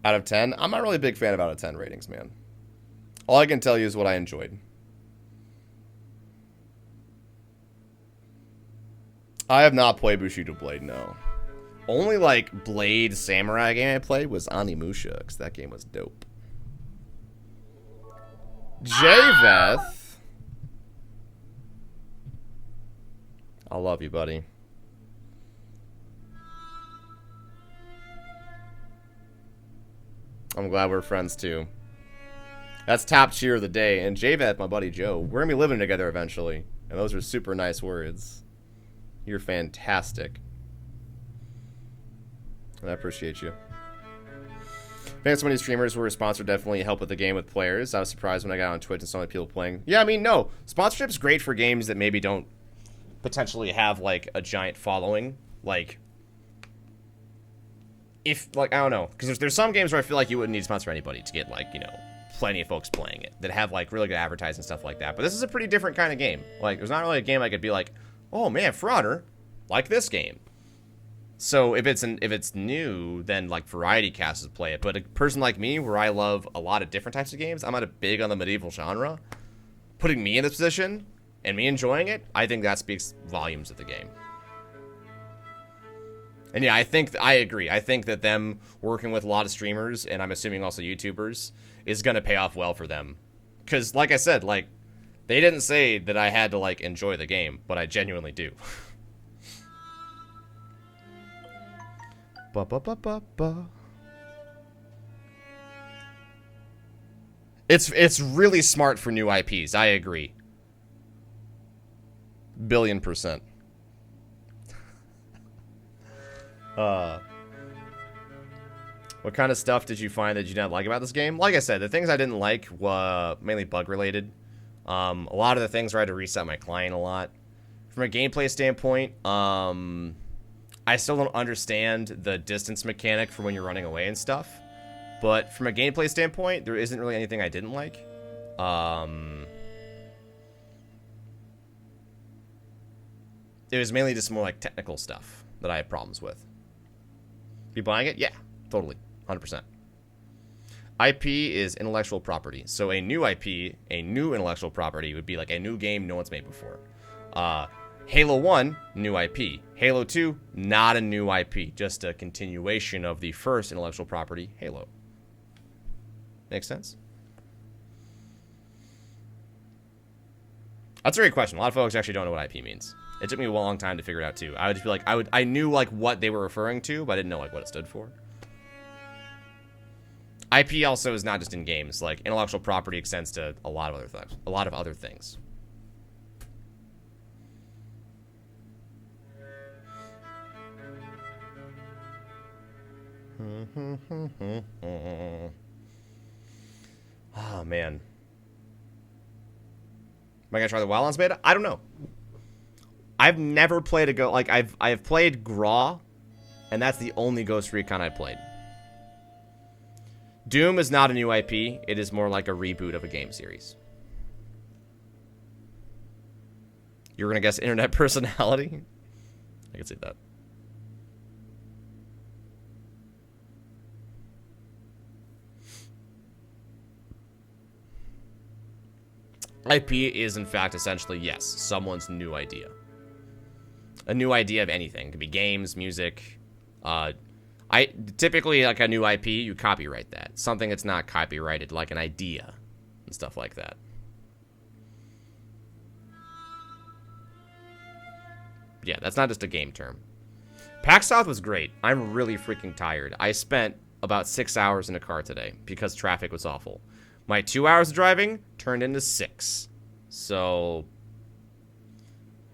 S1: Out of 10? I'm not really a big fan of out of 10 ratings, man. All I can tell you is what I enjoyed. I have not played Bushido Blade, no. Only, like, Blade Samurai game I played was Onimusha, because that game was dope. Javeth. I love you, buddy. I'm glad we're friends, too. That's top cheer of the day. And Javeth, my buddy Joe, we're going to be living together eventually. And those are super nice words. You're fantastic. And I appreciate you. I think so many streamers who were sponsored definitely help with the game with players. I was surprised when I got on Twitch and so many people playing. Yeah, I mean, no. Sponsorship's great for games that maybe don't potentially have, like, a giant following. Like, if, like, I don't know. Because there's some games where I feel like you wouldn't need to sponsor anybody to get, like, you know, plenty of folks playing it. That have, like, really good advertising and stuff like that. But this is a pretty different kind of game. Like, there's not really a game I could be like, oh, man, For Honor, like this game. So if it's new, then, like, variety casts would play it. But a person like me, where I love a lot of different types of games, I'm not big on the medieval genre. Putting me in this position and me enjoying it, I think that speaks volumes of the game. And yeah, I agree. I think that them working with a lot of streamers, and I'm assuming also YouTubers, is going to pay off well for them. Because, like I said, like, they didn't say that I had to, like, enjoy the game, but I genuinely do. It's really smart for new IPs. I agree. Billion%. What kind of stuff did you find that you didn't like about this game? Like I said, the things I didn't like were mainly bug related. A lot of the things where I had to reset my client a lot. From a gameplay standpoint, I still don't understand the distance mechanic for when you're running away and stuff. But from a gameplay standpoint, there isn't really anything I didn't like. It was mainly just more like technical stuff that I had problems with. You buying it? Yeah, totally. 100%. IP is intellectual property. So a new IP, a new intellectual property, would be like a new game no one's made before. Halo 1, new IP. Halo 2, not a new IP. Just a continuation of the first intellectual property, Halo. Makes sense? That's a great question. A lot of folks actually don't know what IP means. It took me a long time to figure it out too. I would just be like, I knew like what they were referring to, but I didn't know like what it stood for. IP also is not just in games. Like, intellectual property extends to a lot of other things. A lot of other things. Oh, man. Am I gonna try the Wildlands beta? I don't know. I've never played I've played Graw, and that's the only Ghost Recon I played. Doom is not a new IP. It is more like a reboot of a game series. You're gonna guess internet personality? I can see that. IP is, in fact, essentially, yes, someone's new idea. A new idea of anything. It could be games, music. Typically, like a new IP, you copyright that. Something that's not copyrighted, like an idea and stuff like that. Yeah, that's not just a game term. PAX South was great. I'm really freaking tired. I spent about 6 hours in a car today because traffic was awful. My 2 hours of driving turned into 6. So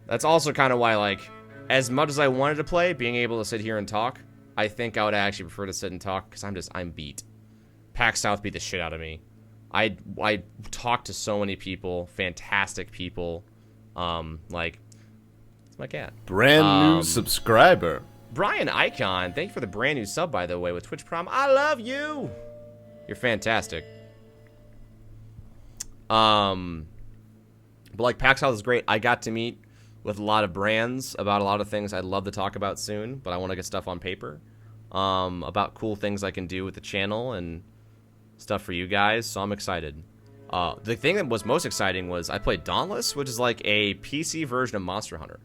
S1: that's also kind of why, like, as much as I wanted to play, being able to sit here and talk, I think I would actually prefer to sit and talk because I'm beat. PAX South beat the shit out of me. I talked to so many people, fantastic people. Like, it's my cat.
S2: Brand new subscriber.
S1: Brian Icon, thank you for the brand new sub, by the way, with Twitch Prime. I love you. You're fantastic. But like PAX South is great. I got to meet with a lot of brands about a lot of things I'd love to talk about soon, but I want to get stuff on paper. About cool things I can do with the channel and stuff for you guys, so I'm excited. The thing that was most exciting was I played Dauntless, which is like a PC version of Monster Hunter.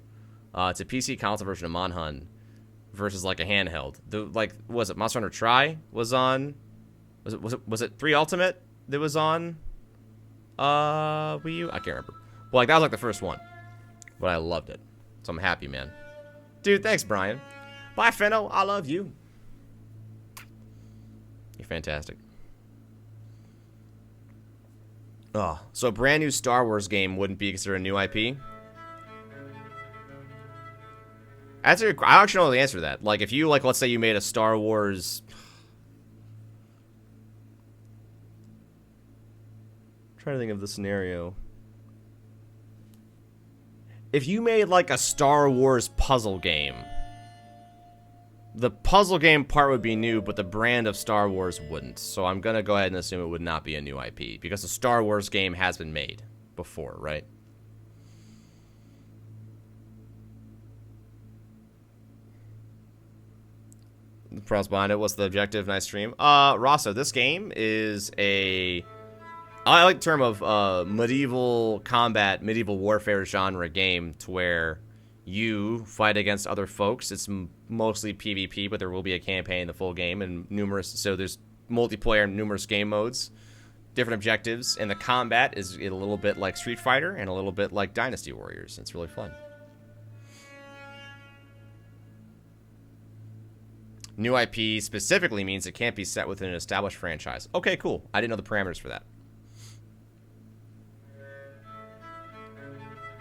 S1: It's a PC console version of Monhunt versus like a handheld. Was it Monster Hunter Tri was on? Was it 3 Ultimate that was on? Wii U? I can't remember. Well, like, that was like the first one. But I loved it. So I'm happy, man. Dude, thanks, Brian. Bye, Fenno. I love you. You're fantastic. Oh, so a brand new Star Wars game wouldn't be considered a new IP? I actually don't know the answer to that. Like, if you, like, let's say you made a Star Wars... I'm trying to think of the scenario. If you made like a Star Wars puzzle game, the puzzle game part would be new, but the brand of Star Wars wouldn't. So I'm going to go ahead and assume it would not be a new IP because the Star Wars game has been made before, right? The pros behind it, what's the objective? Nice stream. Rosso, this game is I like the term of medieval combat, medieval warfare genre game to where you fight against other folks. It's mostly PvP, but there will be a campaign, the full game, and so there's multiplayer and numerous game modes, different objectives, and the combat is a little bit like Street Fighter and a little bit like Dynasty Warriors. It's really fun. New IP specifically means it can't be set within an established franchise. Okay, cool. I didn't know the parameters for that.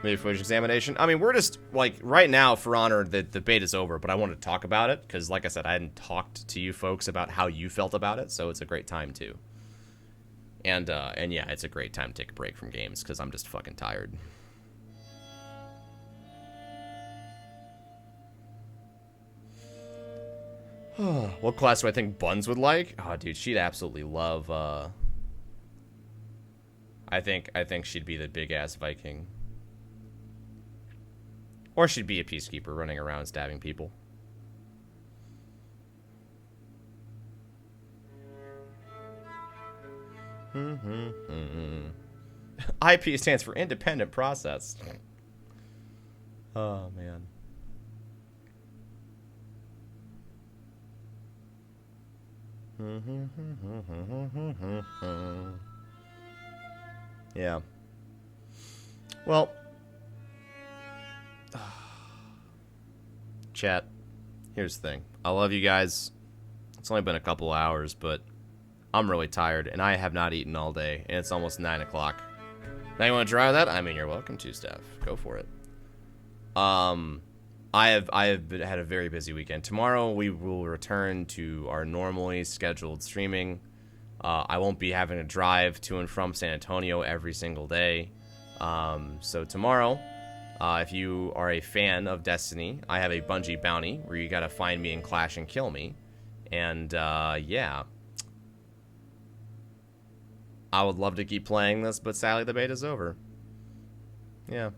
S1: Maybe footage examination. I mean, we're just, like, right now, For Honor, the debate is over, but I wanted to talk about it, because, like I said, I hadn't talked to you folks about how you felt about it, so it's a great time, too. And yeah, it's a great time to take a break from games, because I'm just fucking tired. What class do I think Buns would like? Oh, dude, she'd absolutely love, I think she'd be the big-ass Viking. Or she'd be a peacekeeper running around stabbing people. IP stands for independent process. Oh, man. Yeah. Well, chat, here's the thing. I love you guys. It's only been a couple hours, but I'm really tired, and I have not eaten all day, and it's almost 9 o'clock. Now you want to try that? I mean, you're welcome to, Steph. Go for it. I have had a very busy weekend. Tomorrow we will return to our normally scheduled streaming. I won't be having to drive to and from San Antonio every single day. So tomorrow, if you are a fan of Destiny, I have a Bungie bounty where you gotta find me and Clash and kill me. And, yeah. I would love to keep playing this, but sadly the beta's over. Yeah.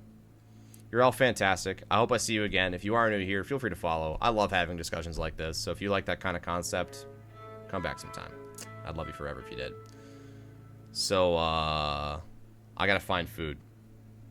S1: You're all fantastic. I hope I see you again. If you are new here, feel free to follow. I love having discussions like this, so if you like that kind of concept, come back sometime. I'd love you forever if you did. So, I gotta find food.